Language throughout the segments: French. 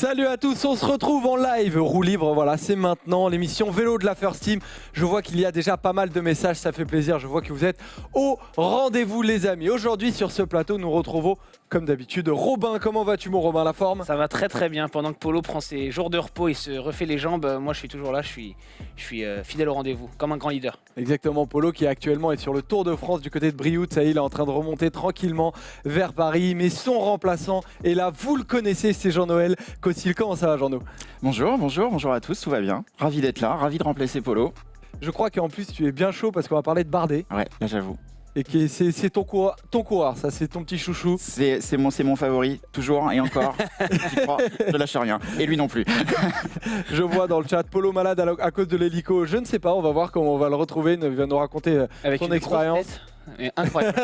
Salut à tous, on se retrouve en live, roue libre, voilà, c'est maintenant l'émission vélo de la First Team. Je vois qu'il y a déjà pas mal de messages, ça fait plaisir, je vois que vous êtes au rendez-vous les amis. Aujourd'hui sur ce plateau, nous retrouvons comme d'habitude Robin. Comment vas-tu mon Robin, la forme? Ça va très très bien, pendant que Polo prend ses jours de repos et se refait les jambes, moi je suis toujours là, je suis fidèle au rendez-vous, comme un grand leader. Exactement, Polo qui actuellement est sur le Tour de France du côté de Brioude, ça y est, il est en train de remonter tranquillement vers Paris, mais son remplaçant est là, vous le connaissez, c'est Jean-Noël Cossil. Comment ça va Jean-Noël? Bonjour à tous, tout va bien. Ravi d'être là, ravi de remplacer Polo. Je crois qu'en plus tu es bien chaud parce qu'on va parler de Bardet. Ouais, là j'avoue. Et que c'est ton coureur, ça c'est ton petit chouchou. C'est mon favori, toujours et encore. J'y crois, je lâche rien. Et lui non plus. Je vois dans le chat Polo malade à cause de l'hélico. Je ne sais pas, on va voir comment on va le retrouver. Il va nous raconter Avec son une expérience. grosse tête. Mais incroyable.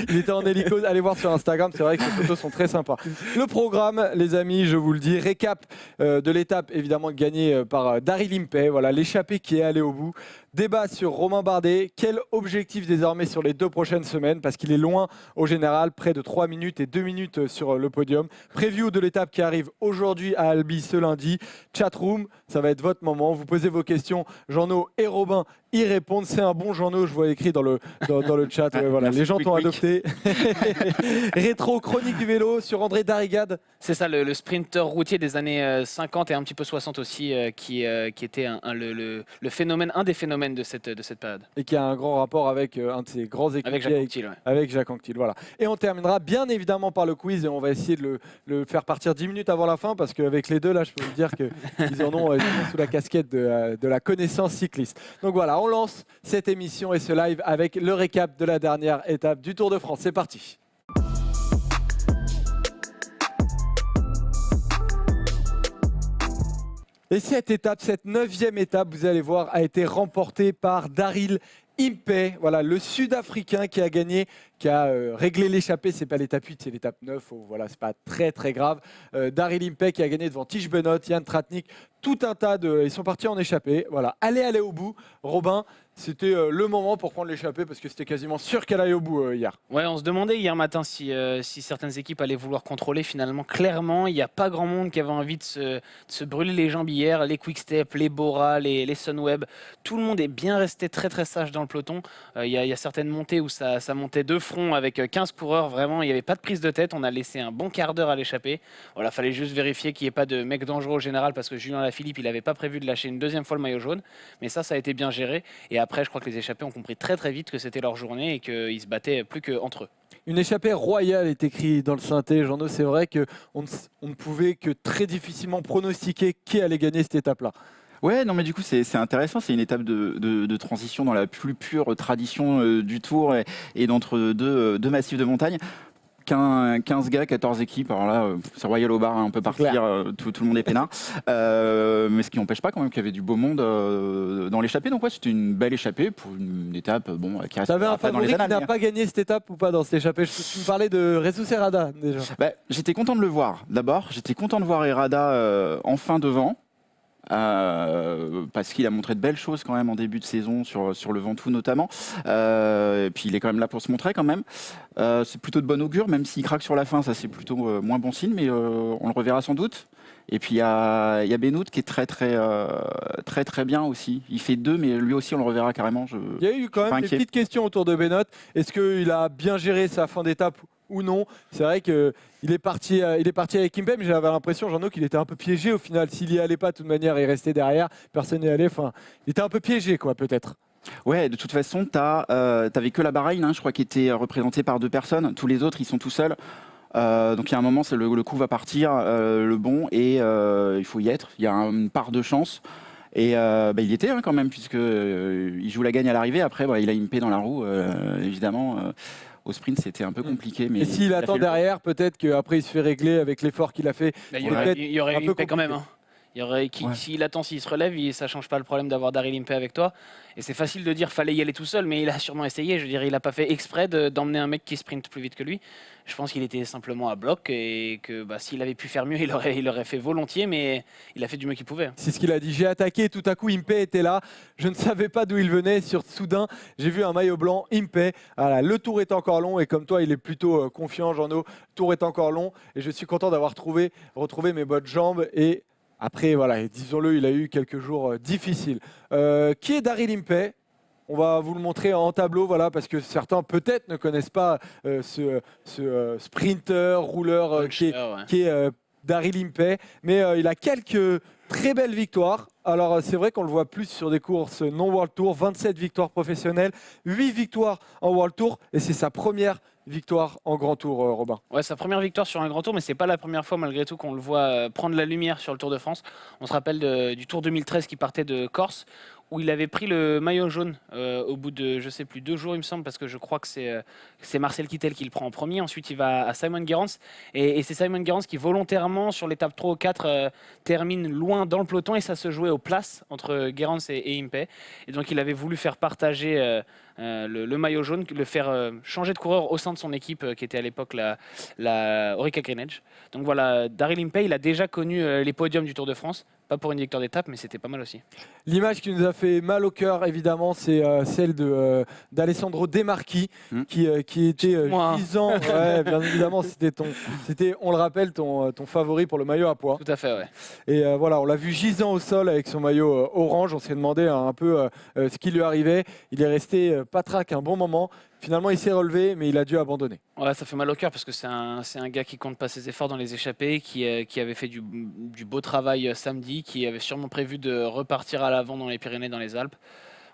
Il était en hélico, allez voir sur Instagram, c'est vrai que ces photos sont très sympas. Le programme, les amis, je vous le dis, récap de l'étape évidemment gagnée par Daryl Impey, voilà l'échappée qui est allée au bout. Débat sur Romain Bardet, quel objectif désormais sur les 2 prochaines semaines parce qu'il est loin au général, près de 3 minutes et 2 minutes sur le podium. Preview de l'étape qui arrive aujourd'hui à Albi ce lundi. Chatroom, ça va être votre moment, vous posez vos questions, Jean-No et Robin y répondent. C'est un bon Jean-No, je vois écrit dans le chat, ouais, voilà. Les gens t'ont adopté. Rétro, chronique du vélo sur André Darrigade. C'est ça, le sprinter routier des années 50 et un petit peu 60 aussi, qui était le phénomène, un des phénomènes de cette période. Et qui a un grand rapport avec un de ses grands équipiers. Avec Jacques Anquetil, ouais. Avec Jacques Anquetil, voilà. Et on terminera bien évidemment par le quiz et on va essayer de le faire partir 10 minutes avant la fin parce qu'avec les deux, là, je peux vous dire qu'ils en ont sous la casquette de la connaissance cycliste. Donc voilà, on lance cette émission et ce live avec le récap de la dernière étape du Tour de France. C'est parti. Et cette étape, cette 9e étape, vous allez voir, a été remportée par Daryl Impey, voilà, le Sud-Africain qui a gagné, qui a réglé l'échappée. C'est pas l'étape 8, c'est l'étape 9. Oh, voilà, c'est pas très très grave. Daryl Impey qui a gagné devant Tige Benoot, Jan Tratnik, tout un tas de. Ils sont partis en échappée. Voilà, aller au bout. Robin, c'était le moment pour prendre l'échappée parce que c'était quasiment sûr qu'elle allait au bout hier. Ouais, on se demandait hier matin si certaines équipes allaient vouloir contrôler. Finalement, clairement, il n'y a pas grand monde qui avait envie de se brûler les jambes hier. Les Quick-Step, les Bora, les Sunweb, tout le monde est bien resté très très sage dans le peloton. Il y a certaines montées où ça montait de front avec 15 coureurs. Vraiment, il n'y avait pas de prise de tête. On a laissé un bon quart d'heure à l'échappée. Voilà, fallait juste vérifier qu'il n'y ait pas de mec dangereux au général parce que Julien Lafilippe, il n'avait pas prévu de lâcher une deuxième fois le maillot jaune. Mais ça a été bien géré. Et après, je crois que les échappés ont compris très très vite que c'était leur journée et qu'ils se battaient plus qu'entre eux. Une échappée royale est écrit dans le synthé. Jean-No, c'est vrai qu'on ne pouvait que très difficilement pronostiquer qui allait gagner cette étape-là. Ouais, non mais du coup c'est intéressant, c'est une étape de transition dans la plus pure tradition du Tour et d'entre deux massifs de montagne. 15 gars, 14 équipes, alors là, c'est Royal au bar, hein, on peut partir, tout le monde est peinard. Mais ce qui n'empêche pas quand même qu'il y avait du beau monde dans l'échappée. Donc ouais, c'était une belle échappée pour une étape qui reste T'avais un après dans favori les qui annales. n'a pas gagné cette étape ou pas dans cette échappée? Tu me parlais de Jesus Herrada déjà. Bah, j'étais content de le voir. D'abord, j'étais content de voir Herrada enfin devant. Parce qu'il a montré de belles choses quand même en début de saison sur le Ventoux notamment, et puis il est quand même là pour se montrer quand même. C'est plutôt de bon augure, même s'il craque sur la fin, ça c'est plutôt moins bon signe, mais on le reverra sans doute. Et puis il y a Benoot qui est très bien aussi. Il fait 2, mais lui aussi on le reverra carrément. Il y a eu quand même des petites questions autour de Benoot. Est-ce qu'il a bien géré sa fin d'étape ou non? C'est vrai qu'il est parti avec Impey, mais j'avais l'impression, Jean-No, qu'il était un peu piégé au final. S'il y allait pas, de toute manière, il restait derrière. Personne n'y allait. Enfin, il était un peu piégé, quoi, peut-être. Ouais, de toute façon, t'avais que la Bahreïn, hein, je crois, qui était représentée par 2 personnes. Tous les autres, ils sont tout seuls. Donc il y a un moment, le coup va partir, le bon, et il faut y être. Il y a une part de chance. Et il y était quand même, puisqu'il joue la gagne à l'arrivée. Après, il a Impey dans la roue, évidemment. Au sprint, c'était un peu compliqué. Mais et s'il attend derrière, peut-être qu'après il se fait régler avec l'effort qu'il a fait. Il y aurait Impey quand même. Hein. S'il attend, s'il se relève, ça ne change pas le problème d'avoir Daryl Impey avec toi. Et c'est facile de dire fallait y aller tout seul, mais il a sûrement essayé. Je veux dire, il n'a pas fait exprès d'emmener un mec qui sprint plus vite que lui. Je pense qu'il était simplement à bloc et que s'il avait pu faire mieux, il aurait fait volontiers, mais il a fait du mieux qu'il pouvait. C'est ce qu'il a dit. J'ai attaqué, tout à coup Impey était là. Je ne savais pas d'où il venait. Soudain, j'ai vu un maillot blanc, Impey. Voilà, le tour est encore long et comme toi, il est plutôt confiant, Jeannot. Le tour est encore long et je suis content d'avoir retrouvé mes bonnes jambes. Et après, voilà, disons-le, il a eu quelques jours difficiles. Qui est Daryl Impey ? On va vous le montrer en tableau, voilà, parce que certains peut-être ne connaissent pas ce sprinter, rouleur qui est Daryl Impey. Mais il a quelques très belles victoires. Alors c'est vrai qu'on le voit plus sur des courses non World Tour, 27 victoires professionnelles, 8 victoires en World Tour, et c'est sa première victoire en Grand Tour, Robin. Ouais, sa première victoire sur un Grand Tour, mais c'est pas la première fois malgré tout qu'on le voit prendre la lumière sur le Tour de France. On se rappelle du Tour 2013 qui partait de Corse, où il avait pris le maillot jaune au bout de, je sais plus, 2 jours il me semble, parce que je crois que c'est Marcel Kittel qui le prend en premier. Ensuite il va à Simon Gerrans, et c'est Simon Gerrans qui volontairement sur l'étape 3 ou 4 termine loin dans le peloton, et ça se jouait aux places entre Gerrans et Impey. Et donc il avait voulu faire partager le maillot jaune, le faire changer de coureur au sein de son équipe qui était à l'époque la Orica Green Edge. Donc voilà, Daryl Impey, il a déjà connu les podiums du Tour de France. Pas pour une victoire d'étape, mais c'était pas mal aussi. L'image qui nous a fait mal au cœur, évidemment, c'est celle d'Alessandro De Marchi, qui était gisant. Ouais, bien évidemment, c'était, on le rappelle, ton favori pour le maillot à pois. Tout à fait, ouais. Et voilà, on l'a vu gisant au sol avec son maillot orange. On s'est demandé un peu ce qui lui arrivait. Il est resté patraque un bon moment. Finalement, il s'est relevé, mais il a dû abandonner. Ouais, ça fait mal au cœur parce que c'est un gars qui compte pas ses efforts dans les échappées, qui avait fait du beau travail samedi, qui avait sûrement prévu de repartir à l'avant dans les Pyrénées, dans les Alpes.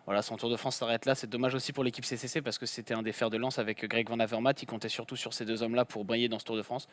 Voilà, son Tour de France s'arrête là. C'est dommage aussi pour l'équipe CCC parce que c'était un des fers de lance avec Greg Van Avermaet. Il comptait surtout sur ces deux hommes-là pour briller dans ce Tour de France.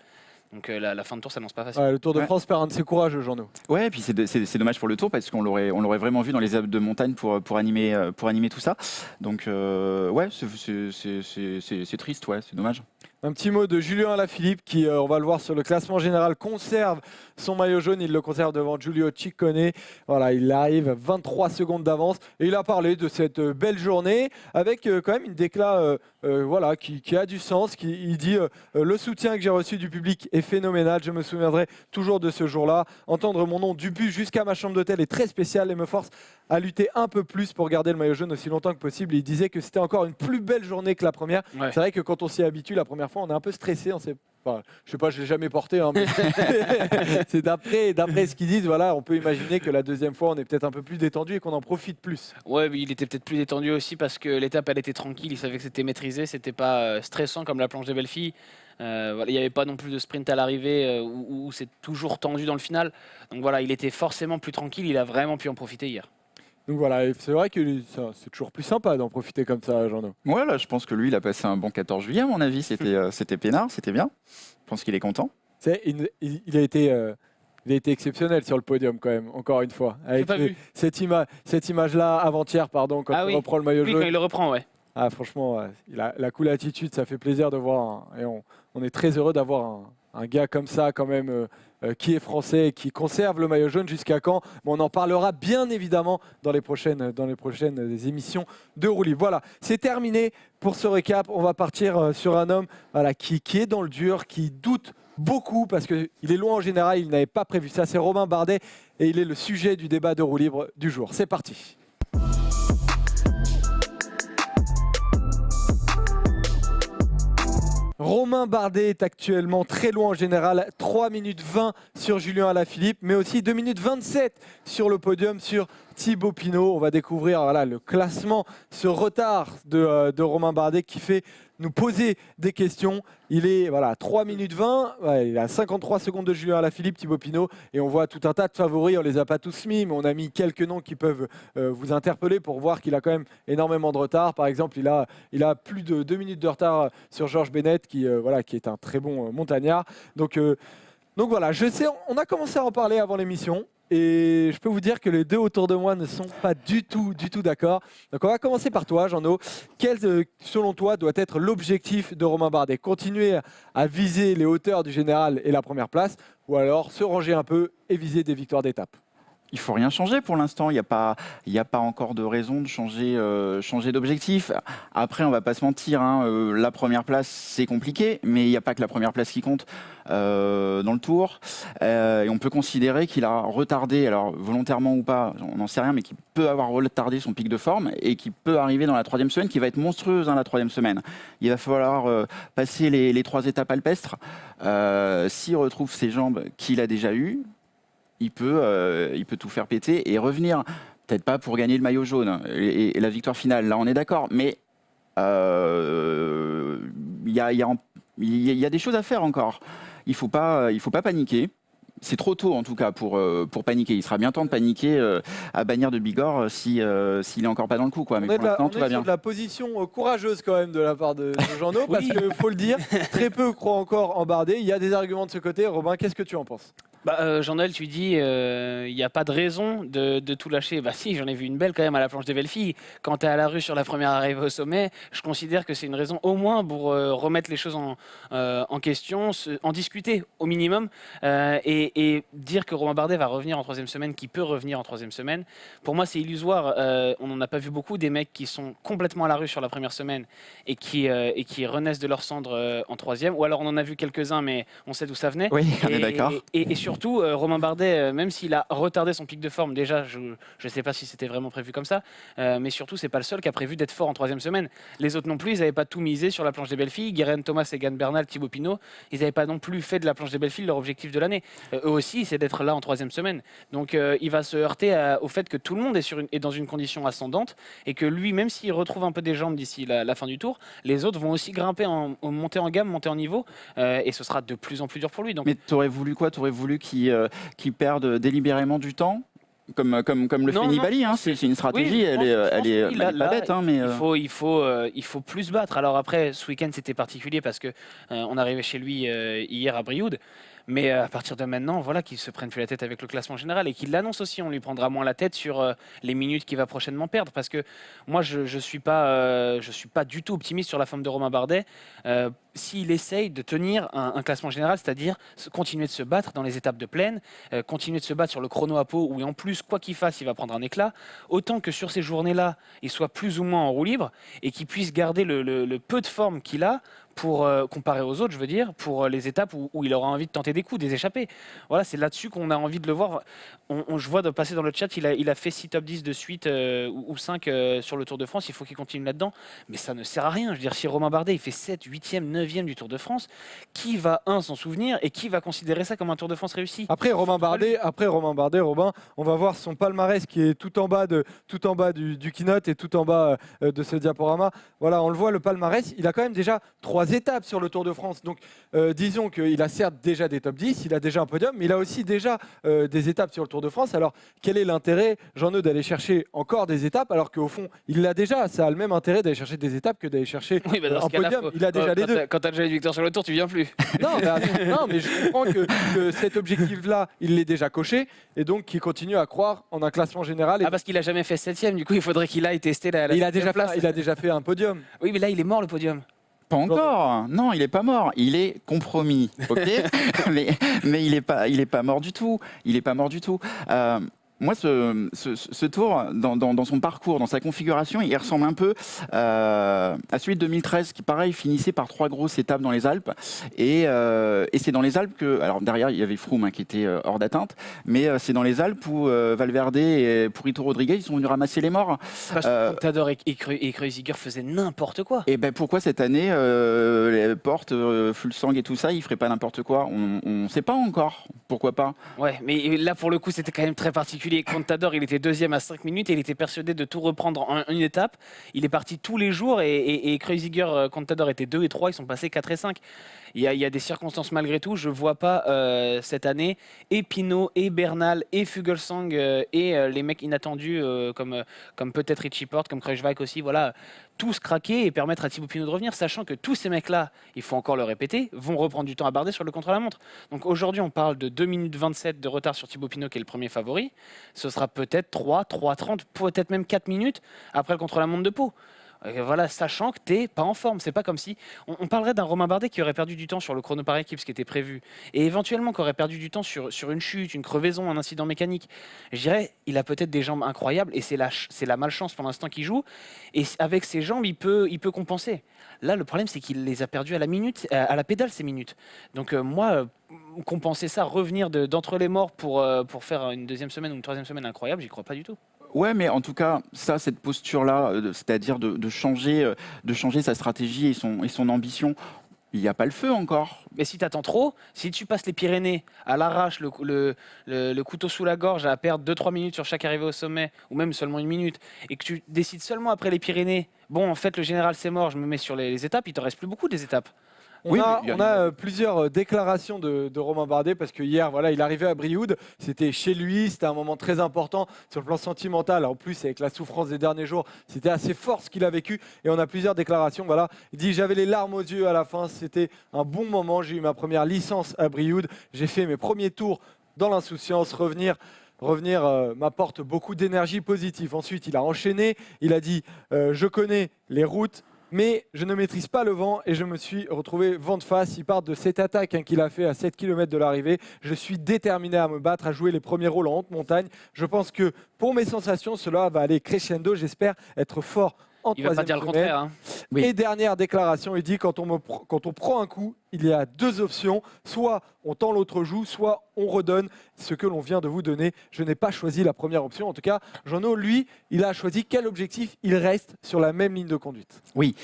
Donc la fin de tour s'annonce pas facile. Ouais, le Tour de France perd un de ses courageux, Jeannot. Ouais, et puis c'est dommage pour le Tour parce qu'on l'aurait vraiment vu dans les Alpes de montagne pour animer tout ça. Donc ouais, c'est triste, ouais, c'est dommage. Un petit mot de Julien Alaphilippe qui, on va le voir sur le classement général, conserve son maillot jaune. Il le conserve devant Giulio Ciccone. Voilà, il arrive à 23 secondes d'avance. Et il a parlé de cette belle journée avec quand même une décla voilà, qui a du sens. Il dit le soutien que j'ai reçu du public est phénoménal. Je me souviendrai toujours de ce jour-là. Entendre mon nom du but jusqu'à ma chambre d'hôtel est très spécial et me force à lutter un peu plus pour garder le maillot jaune aussi longtemps que possible. Il disait que c'était encore une plus belle journée que la première. Ouais. C'est vrai que quand on s'y habitue la première fois, on est un peu stressé. Enfin, je sais pas, je l'ai jamais porté. Hein, mais c'est d'après ce qu'ils disent. Voilà, on peut imaginer que la deuxième fois, on est peut-être un peu plus détendu et qu'on en profite plus. Ouais, mais il était peut-être plus détendu aussi parce que l'étape, elle était tranquille. Il savait que c'était maîtrisé, c'était pas stressant comme la planche des belles filles. Voilà, il n'y avait pas non plus de sprint à l'arrivée où c'est toujours tendu dans le final. Donc voilà, il était forcément plus tranquille. Il a vraiment pu en profiter hier. Donc voilà, c'est vrai que c'est toujours plus sympa d'en profiter comme ça, Jeannot. Ouais, là, je pense que lui, il a passé un bon 14 juillet, à mon avis. C'était peinard, c'était bien. Je pense qu'il est content. Il a été exceptionnel sur le podium quand même, encore une fois. Avec cette image-là, avant-hier, pardon, quand il reprend le maillot jaune. Oui, quand il le reprend, ouais. Ah, franchement, il a la cool attitude, ça fait plaisir de voir. Et on est très heureux d'avoir un gars comme ça, quand même, qui est français et qui conserve le maillot jaune jusqu'à quand. Bon, on en parlera bien évidemment dans les prochaines émissions de Roue Libre. Voilà, c'est terminé pour ce récap. On va partir sur un homme qui est dans le dur, qui doute beaucoup parce qu'il est loin en général, il n'avait pas prévu ça. C'est Romain Bardet et il est le sujet du débat de Roue Libre du jour. C'est parti. Romain Bardet est actuellement très loin en général, 3 minutes 20 sur Julien Alaphilippe, mais aussi 2 minutes 27 sur le podium sur Thibaut Pinot. On va découvrir le classement, ce retard de Romain Bardet qui fait nous poser des questions. Il est 3 minutes 20, il a 53 secondes de Julien Alaphilippe, Thibaut Pinot, et on voit tout un tas de favoris. On les a pas tous mis, mais on a mis quelques noms qui peuvent vous interpeller pour voir qu'il a quand même énormément de retard. Par exemple, il a plus de 2 minutes de retard sur Georges Bennett, qui est un très bon montagnard. Donc voilà, je sais, on a commencé à en parler avant l'émission. Et je peux vous dire que les deux autour de moi ne sont pas du tout d'accord. Donc on va commencer par toi, Jeannot. Quel, selon toi, doit être l'objectif de Romain Bardet ? Continuer à viser les hauteurs du général et la première place, ou alors se ranger un peu et viser des victoires d'étape ? il faut rien changer pour l'instant. Il y a pas encore de raison de changer d'objectif. Après, on va pas se mentir, hein, la première place, c'est compliqué, mais il n'y a pas que la première place qui compte dans le Tour. Et on peut considérer qu'il a retardé, alors volontairement ou pas, on n'en sait rien, mais qu'il peut avoir retardé son pic de forme et qu'il peut arriver dans la 3e semaine, qui va être monstrueuse, hein, la 3e semaine. Il va falloir passer les 3 étapes alpestres. S'il retrouve ses jambes qu'il a déjà eues, il peut tout faire péter et revenir. Peut-être pas pour gagner le maillot jaune et la victoire finale, là on est d'accord, mais il y a des choses à faire encore. Il faut pas paniquer. C'est trop tôt en tout cas pour paniquer. Il sera bien temps de paniquer à Bagnères de Bigorre s'il est encore pas dans le coup, quoi. Mais pour l'instant tout va bien. On est sur de la position courageuse quand même de la part de Jeannot, parce qu'il faut le dire, très peu croient encore en Bardet. Il y a des arguments de ce côté. Robin, qu'est-ce que tu en penses? Jean-Noël, tu dis il n'y a pas de raison de tout lâcher. Bah si, j'en ai vu une belle quand même à la planche des belles filles. Quand tu es à la rue sur la première arrivée au sommet, je considère que c'est une raison au moins pour remettre les choses en question, en discuter au minimum et dire que Romain Bardet va revenir en 3e semaine, qu'il peut revenir en 3e semaine. Pour moi, c'est illusoire. On n'en a pas vu beaucoup des mecs qui sont complètement à la rue sur la première semaine et qui renaissent de leur cendre en 3e. Ou alors on en a vu quelques-uns, mais on sait d'où ça venait. Oui, on est d'accord. Et surtout, Romain Bardet, même s'il a retardé son pic de forme, déjà, je ne sais pas si c'était vraiment prévu comme ça, mais surtout, c'est pas le seul qui a prévu d'être fort en 3e semaine. Les autres non plus, ils n'avaient pas tout misé sur la planche des belles filles. Guérin Thomas, Egan Bernal, Thibaut Pinot, ils n'avaient pas non plus fait de la planche des belles filles leur objectif de l'année. Eux aussi, c'est d'être là en 3e semaine. Donc, il va se heurter au fait que tout le monde est dans une condition ascendante et que lui, même s'il retrouve un peu des jambes d'ici la fin du tour, les autres vont aussi grimper, monter en gamme, monter en niveau, et ce sera de plus en plus dur pour lui. Donc, mais t'aurais voulu quoi? T'aurais voulu qu'il perde délibérément du temps comme le fait Nibali, hein, c'est une stratégie, oui, elle est pas bête, hein, mais il faut plus se battre. Alors après, ce week-end c'était particulier parce que on arrivait chez lui hier à Brioude. Mais à partir de maintenant, voilà, qu'il se prenne plus la tête avec le classement général et qu'il l'annonce aussi. On lui prendra moins la tête sur les minutes qu'il va prochainement perdre. Parce que moi, je suis pas du tout optimiste sur la forme de Romain Bardet. S'il essaye de tenir un classement général, c'est-à-dire continuer de se battre dans les étapes de plaine, continuer de se battre sur le chrono à peau, où en plus, quoi qu'il fasse, il va prendre un éclat, autant que sur ces journées-là, il soit plus ou moins en roue libre et qu'il puisse garder le peu de forme qu'il a pour comparer aux autres, je veux dire, pour les étapes où il aura envie de tenter des coups, des échappées. Voilà, c'est là-dessus qu'on a envie de le voir. Je vois de passer dans le chat, il a fait 6 top 10 de suite ou 5 sur le Tour de France. Il faut qu'il continue là-dedans. Mais ça ne sert à rien. Je veux dire, si Romain Bardet il fait 7, 8e, 9e du Tour de France, qui va, s'en souvenir et qui va considérer ça comme un Tour de France réussi? Après Romain Bardet, Robin, on va voir son palmarès qui est tout en bas du keynote et tout en bas de ce diaporama. Voilà, on le voit, le palmarès, il a quand même déjà 3 étapes sur le Tour de France. Donc, disons qu'il a certes déjà des top 10, il a déjà un podium, mais il a aussi déjà des étapes sur le Tour de France. Alors, quel est l'intérêt, Jean-Eudes, d'aller chercher encore des étapes alors qu'au fond, il l'a déjà? Ça a le même intérêt d'aller chercher des étapes que d'aller chercher un podium. Il a déjà les deux. Quand tu as déjà une victoire sur le Tour, tu viens plus. Non, mais je comprends que cet objectif-là, il l'est déjà coché et donc qu'il continue à croire en un classement général. Parce qu'il a jamais fait 7e, du coup, il faudrait qu'il aille tester la il a déjà fait un podium. Oui, mais là, il est mort le podium. pas encore. Non, il est pas mort. Il est compromis, ok. mais il est pas mort du tout. Il est pas mort du tout. Moi, ce tour, dans son parcours, dans sa configuration, il ressemble un peu à celui de 2013, qui, pareil, finissait par 3 grosses étapes dans les Alpes. Et c'est dans les Alpes que... Alors, derrière, il y avait Froome, qui était hors d'atteinte. Mais c'est dans les Alpes où Valverde et Purito Rodriguez, ils sont venus ramasser les morts. Contador et Kreuziger faisaient n'importe quoi. Et ben pourquoi cette année, les Portes, Fulsang et tout ça, ils feraient pas n'importe quoi? On ne sait pas encore. Pourquoi pas? Ouais, mais là, pour le coup, c'était quand même très particulier. Contador, il était 2e à 5 minutes et il était persuadé de tout reprendre en une étape. Il est parti tous les jours et Kreuziger, Contador étaient 2 et 3, ils sont passés 4 et 5. Il y a des circonstances malgré tout. Je ne vois pas cette année et Pinot, et Bernal, et Fuglsang et les mecs inattendus comme peut-être Richie Porte, comme Kruijswijk aussi, voilà, tous craquer et permettre à Thibaut Pinot de revenir, sachant que tous ces mecs-là, il faut encore le répéter, vont reprendre du temps à Bardet sur le contre-la-montre. Donc aujourd'hui, on parle de 2 minutes 27 de retard sur Thibaut Pinot, qui est le premier favori. Ce sera peut-être 3, 3,30, peut-être même 4 minutes après le contre-la-montre de Pau. Voilà, sachant que t'es pas en forme. C'est pas comme si on parlerait d'un Romain Bardet qui aurait perdu du temps sur le chrono par équipe, ce qui était prévu, et éventuellement qui aurait perdu du temps sur une chute, une crevaison, un incident mécanique. Je dirais, il a peut-être des jambes incroyables et c'est la malchance pour l'instant qu'il joue. Et avec ses jambes, il peut compenser. Là, le problème, c'est qu'il les a perdues à la minute, à la pédale ces minutes. Donc compenser ça, revenir d'entre les morts pour faire une deuxième semaine ou une troisième semaine incroyable, j'y crois pas du tout. Ouais, mais en tout cas, ça, cette posture-là, c'est-à-dire de changer sa stratégie et son ambition, il n'y a pas le feu encore. Mais si tu attends trop, si tu passes les Pyrénées à l'arrache, le couteau sous la gorge, à perdre 2-3 minutes sur chaque arrivée au sommet, ou même seulement une minute, et que tu décides seulement après les Pyrénées, bon, en fait, le général c'est mort, je me mets sur les étapes, il t'en reste plus beaucoup des étapes. On Oui, a, mais il y a- on a, plusieurs déclarations de Romain Bardet parce que hier, voilà, il arrivait à Brioude, c'était chez lui, c'était un moment très important sur le plan sentimental. En plus, avec la souffrance des derniers jours, c'était assez fort ce qu'il a vécu. Et on a plusieurs déclarations. Voilà, il dit j'avais les larmes aux yeux à la fin, c'était un bon moment. J'ai eu ma première licence à Brioude, j'ai fait mes premiers tours dans l'insouciance, revenir m'apporte beaucoup d'énergie positive. Ensuite, il a enchaîné. Il a dit je connais les routes, mais je ne maîtrise pas le vent et je me suis retrouvé vent de face. Il part de cette attaque qu'il a fait à 7 km de l'arrivée. Je suis déterminé à me battre, à jouer les premiers rôles en haute montagne. Je pense que pour mes sensations, cela va aller crescendo. J'espère être fort en Il va pas troisième dire le semaine. contraire. Hein. Oui. Et dernière déclaration, il dit quand on prend un coup, il y a deux options. Soit on tend l'autre joue, soit on redonne ce que l'on vient de vous donner. Je n'ai pas choisi la première option. En tout cas, Jeannot, lui, il a choisi quel objectif. Il reste sur la même ligne de conduite. Oui,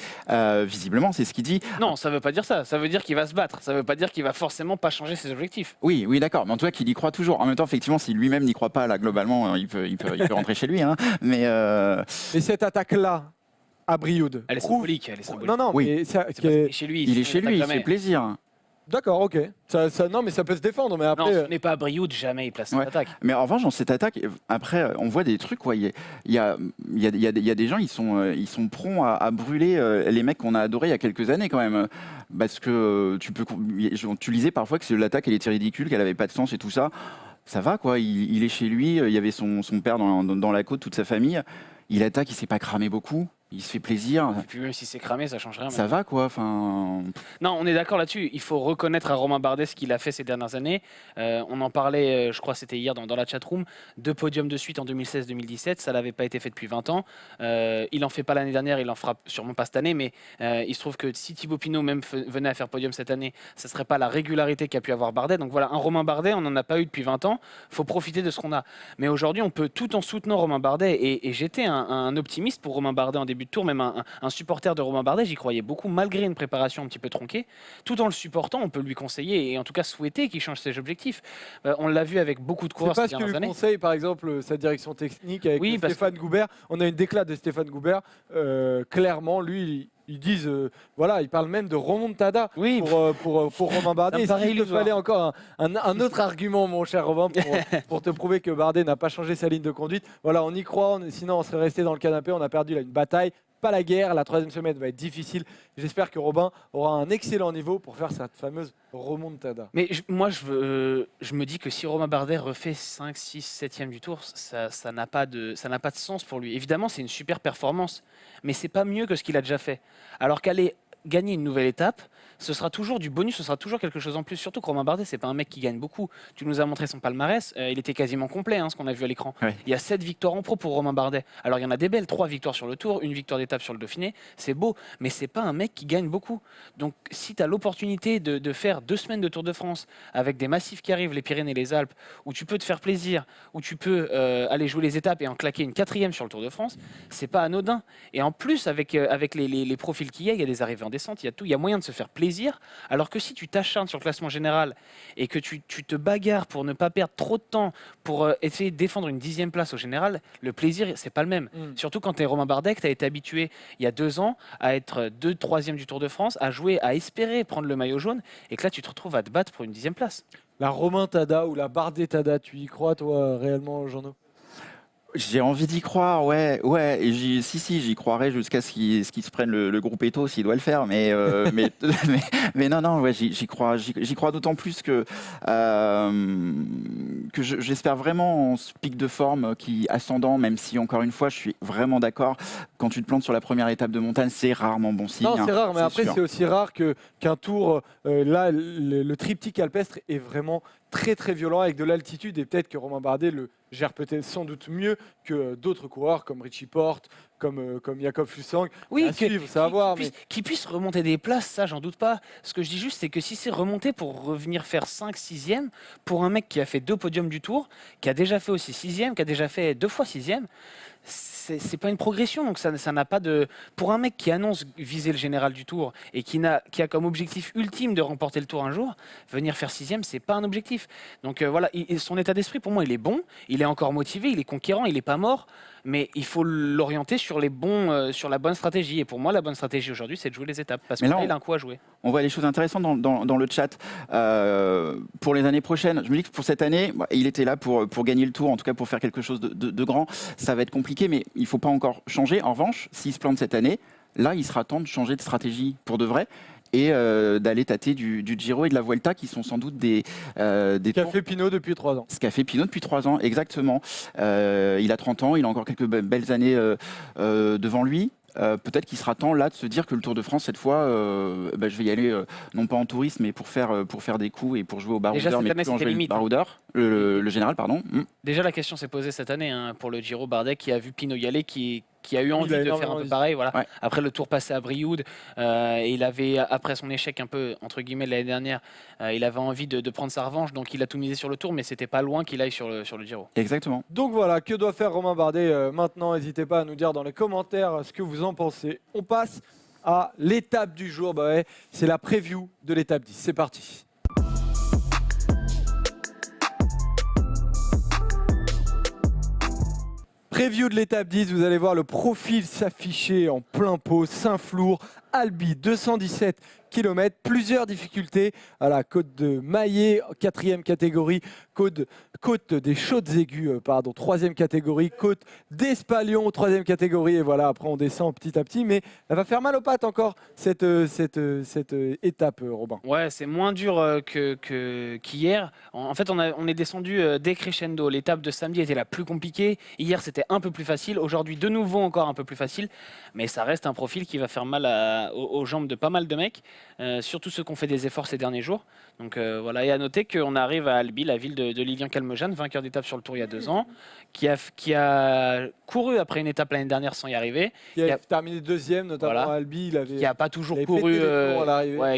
visiblement, c'est ce qu'il dit. Non, ça veut pas dire ça. Ça veut dire qu'il va se battre. Ça veut pas dire qu'il va forcément pas changer ses objectifs. Oui, oui, d'accord. Mais en tout cas, qu'il y croit toujours. En même temps, effectivement, si lui-même n'y croit pas, là, globalement, il peut rentrer chez lui. Hein. Mais Et cette attaque-là, à Brioude, Elle est prouve- symbolique. Elle est symbolique. Non, non, Oui. mais ça- C'est parce qu'il est chez lui. il est sinon chez lui, il n'attaque fait jamais. plaisir. D'accord, ok. Non, mais ça peut se défendre. Mais Non, après, si on n'est pas à Brioude, jamais il place cette Ouais. attaque. Mais en revanche, dans cette attaque, après, on voit des trucs. Ouais, il y a des gens, ils sont prompts à brûler les mecs qu'on a adorés il y a quelques années quand même. Parce que tu lisais parfois que l'attaque, elle était ridicule, qu'elle avait pas de sens et tout ça. Ça va, quoi. Il est chez lui, il y avait son père dans la côte, toute sa famille. Il attaque, il s'est pas cramé beaucoup. Il se fait plaisir. Et puis même si c'est cramé, ça change rien. Ça va, quoi. Enfin, Non, on est d'accord là-dessus. Il faut reconnaître à Romain Bardet ce qu'il a fait ces dernières années. On en parlait, je crois que c'était hier dans la chatroom, 2 podiums de suite en 2016-2017. Ça n'avait pas été fait depuis 20 ans. Il en fait pas l'année dernière, il en fera sûrement pas cette année, mais il se trouve que si Thibaut Pinot même venait à faire podium cette année, ce serait pas la régularité qu'a pu avoir Bardet. Donc voilà, un Romain Bardet, on n'en a pas eu depuis 20 ans. Il faut profiter de ce qu'on a. Mais aujourd'hui, on peut, tout en soutenant Romain Bardet, et j'étais un optimiste pour Romain Bardet en début de tour, même un supporter de Romain Bardet, j'y croyais beaucoup, malgré une préparation un petit peu tronquée. Tout en le supportant, on peut lui conseiller et en tout cas souhaiter qu'il change ses objectifs. On l'a vu avec beaucoup de c'est coureurs pas ces ce que dernières lui années. conseille, par exemple, sa direction technique avec Oui, parce Stéphane Goubert. On a une déclat de Stéphane Goubert. Clairement, lui, ils disent, voilà, ils parlent même de remontada Oui, pour Romain Bardet. me Est-ce paraît qu'il te illusoire. fallait encore un autre argument, mon cher Robin, pour te prouver que Bardet n'a pas changé sa ligne de conduite? Voilà, on y croit, sinon on serait resté dans le canapé, on a perdu là, une bataille. Pas la guerre, la troisième semaine va être difficile. J'espère que Robin aura un excellent niveau pour faire cette fameuse remontada. Mais moi, je me dis que si Romain Bardet refait 5, 6, 7e du tour, ça n'a pas de sens pour lui. Évidemment, c'est une super performance, mais c'est pas mieux que ce qu'il a déjà fait. Alors qu'aller gagner une nouvelle étape, ce sera toujours du bonus, ce sera toujours quelque chose en plus. Surtout que Romain Bardet, c'est pas un mec qui gagne beaucoup. Tu nous as montré son palmarès, il était quasiment complet, hein, ce qu'on a vu à l'écran. Ouais. Il y a 7 victoires en pro pour Romain Bardet. Alors il y en a des belles, 3 victoires sur le Tour, une victoire d'étape sur le Dauphiné, c'est beau, mais c'est pas un mec qui gagne beaucoup. Donc si tu as l'opportunité de faire 2 semaines de Tour de France avec des massifs qui arrivent, les Pyrénées, les Alpes, où tu peux te faire plaisir, où tu peux aller jouer les étapes et en claquer une 4e sur le Tour de France, c'est pas anodin. Et en plus, avec les profils qu'il y a, il y a des arrivées en descente, il y a tout, il y a moyen de se faire plaisir. Alors que si tu t'acharnes sur le classement général et que tu te bagarres pour ne pas perdre trop de temps pour essayer de défendre une 10e place au général, le plaisir, c'est pas le même. Surtout quand tu es Romain Bardet, que tu as été habitué il y a 2 ans à être 2, 3e du Tour de France, à jouer, à espérer prendre le maillot jaune, et que là tu te retrouves à te battre pour une 10e place. La remontada ou la Bardetada, tu y crois toi réellement, Jeannot? J'ai envie d'y croire, ouais, ouais. Et j'y croirais jusqu'à ce qu'ils se prennent le groupe Eto s'il doit le faire. Mais non, non, ouais, j'y crois d'autant plus que j'espère vraiment en ce pic de forme qui ascendant, même si encore une fois, je suis vraiment d'accord. Quand tu te plantes sur la première étape de montagne, c'est rarement bon signe. Non, c'est rare, mais après, sûr. c'est aussi rare qu'un tour. Là, le triptyque alpestre est vraiment très très violent avec de l'altitude et peut-être que Romain Bardet le gère peut-être sans doute mieux que d'autres coureurs comme Richie Porte, comme Jakob Fuglsang. Oui, À suivre, ça va voir. Mais qu'il puisse remonter des places, ça, j'en doute pas. Ce que je dis juste, c'est que si c'est remonté pour revenir faire 5, 6e, pour un mec qui a fait 2 podiums du Tour, qui a déjà fait aussi 6e, qui a déjà fait 2 fois 6e, c'est pas une progression. Donc ça n'a pas de. Pour un mec qui annonce viser le général du Tour et qui a comme objectif ultime de remporter le Tour un jour, venir faire 6e, c'est pas un objectif. Donc voilà, son état d'esprit, pour moi, il est bon, il est encore motivé, il est conquérant, il est pas mort. Mais il faut l'orienter sur sur la bonne stratégie. Et pour moi, la bonne stratégie aujourd'hui, c'est de jouer les étapes. Parce que là, il a un coup à jouer. On voit des choses intéressantes dans le chat. Pour les années prochaines, je me dis que pour cette année, il était là pour gagner le Tour, en tout cas pour faire quelque chose de grand. Ça va être compliqué, mais il ne faut pas encore changer. En revanche, s'il se plante cette année, là, il sera temps de changer de stratégie pour de vrai. Et d'aller tâter du Giro et de la Vuelta, qui sont sans doute des qu'a fait Pinot depuis 3 ans. Ce qu'a fait Pinot depuis 3 ans, exactement. Il a 30 ans, il a encore quelques belles années devant lui. Peut-être qu'il sera temps là de se dire que le Tour de France, cette fois, je vais y aller non pas en tourisme, mais pour faire des coups et pour jouer au baroudeur, mais plus en jouer le baroudeur, le général, pardon. Déjà, la question s'est posée cette année pour le Giro. Bardet qui a vu Pinot y aller, qui a eu envie de faire un peu pareil. Voilà. Ouais. Après le Tour passé à Brioude, il avait, après son échec un peu, entre guillemets, l'année dernière, il avait envie de prendre sa revanche, donc il a tout misé sur le Tour, mais c'était pas loin qu'il aille sur le Giro. Exactement. Donc voilà, que doit faire Romain Bardet maintenant? N'hésitez pas à nous dire dans les commentaires ce que vous en pensez. On passe à l'étape du jour. Bah ouais, c'est la preview de l'étape 10. C'est parti. Preview de l'étape 10, vous allez voir le profil s'afficher en plein pot. Saint-Flour, Albi, 217 km, plusieurs difficultés à la côte de Maillet, 4e catégorie, côte des Chaudes-Aiguës, 3e catégorie, côte d'Espalion, 3e catégorie, et voilà, après on descend petit à petit, mais elle va faire mal aux pattes encore, cette étape, Robin. Ouais, c'est moins dur qu'hier. En fait, on est descendu décrescendo. L'étape de samedi était la plus compliquée. Hier, c'était un peu plus facile. Aujourd'hui, de nouveau, encore un peu plus facile. Mais ça reste un profil qui va faire mal aux jambes de pas mal de mecs, surtout ceux qui ont fait des efforts ces derniers jours. Donc voilà, et à noter qu'on arrive à Albi, la ville de Lilian Calmejane, vainqueur d'étape sur le Tour il y a 2 ans, qui a couru après une étape l'année dernière sans y arriver. Qui a terminé 2e, notamment à Albi. Qui n'a pas toujours couru.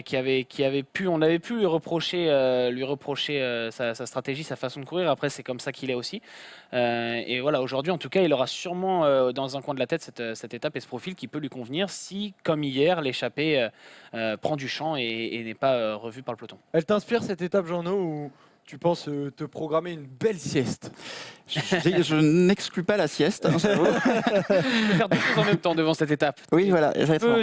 Qui avait pu, on avait pu lui reprocher sa stratégie, sa façon de courir. Après, c'est comme ça qu'il est aussi. Et voilà, aujourd'hui, en tout cas, il aura sûrement dans un coin de la tête cette étape et ce profil qui peut lui convenir si, comme hier, l'échappée prend du champ et n'est pas revue par le peloton. Elle t'inspire cette étape, Jean-No, ou tu penses te programmer une belle sieste? Je n'exclus pas la sieste. Hein, tu peux faire 2 choses en même temps devant cette étape. Oui, voilà.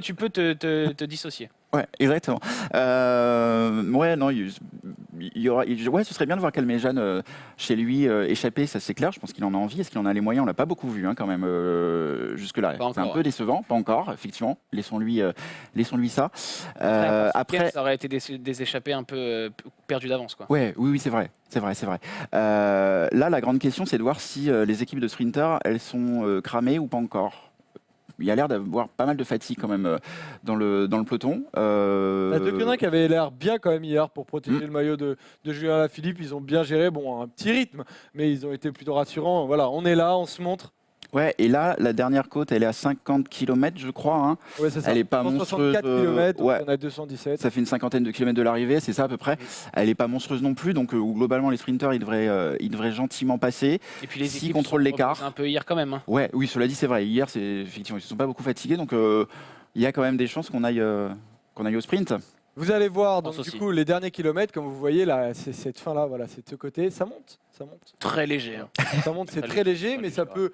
Tu peux te dissocier. Ouais, exactement. Ouais, non, ce serait bien de voir Calmejane chez lui échapper, ça c'est clair. Je pense qu'il en a envie. Est-ce qu'il en a les moyens? On l'a pas beaucoup vu quand même jusque-là. C'est un peu décevant, pas encore, effectivement. Laissons-lui ça. Après, ça aurait été des échappées un peu perdues d'avance, quoi. Ouais, oui, c'est vrai. C'est vrai. Là, la grande question, c'est de voir si les équipes de sprinters, elles sont cramées ou pas encore. Il y a l'air d'avoir pas mal de fatigue quand même dans le peloton. Deceuninck qui avait l'air bien quand même hier pour protéger le maillot de Julien Alaphilippe. Ils ont bien géré, un petit rythme, mais ils ont été plutôt rassurants. Voilà, on est là, on se montre. Ouais, et là, la dernière côte, elle est à 50 km, je crois. Hein. Ouais, c'est ça. Elle n'est pas monstrueuse. 64 km, ouais. On a 217. Ça fait une cinquantaine de kilomètres de l'arrivée, c'est ça à peu près. Elle n'est pas monstrueuse non plus, donc globalement, les sprinters, ils devraient gentiment passer. Et puis les équipes contrôlent l'écart. Un peu hier quand même. Hein. Ouais, oui, cela dit, c'est vrai. Hier, effectivement, ils ne se sont pas beaucoup fatigués, donc il y a quand même des chances qu'on aille au sprint. Vous allez voir donc, du coup les derniers kilomètres, comme vous voyez là, cette fin là, voilà, c'est de ce côté, ça monte. Très léger. Hein. Ça monte, c'est très léger, mais ça peut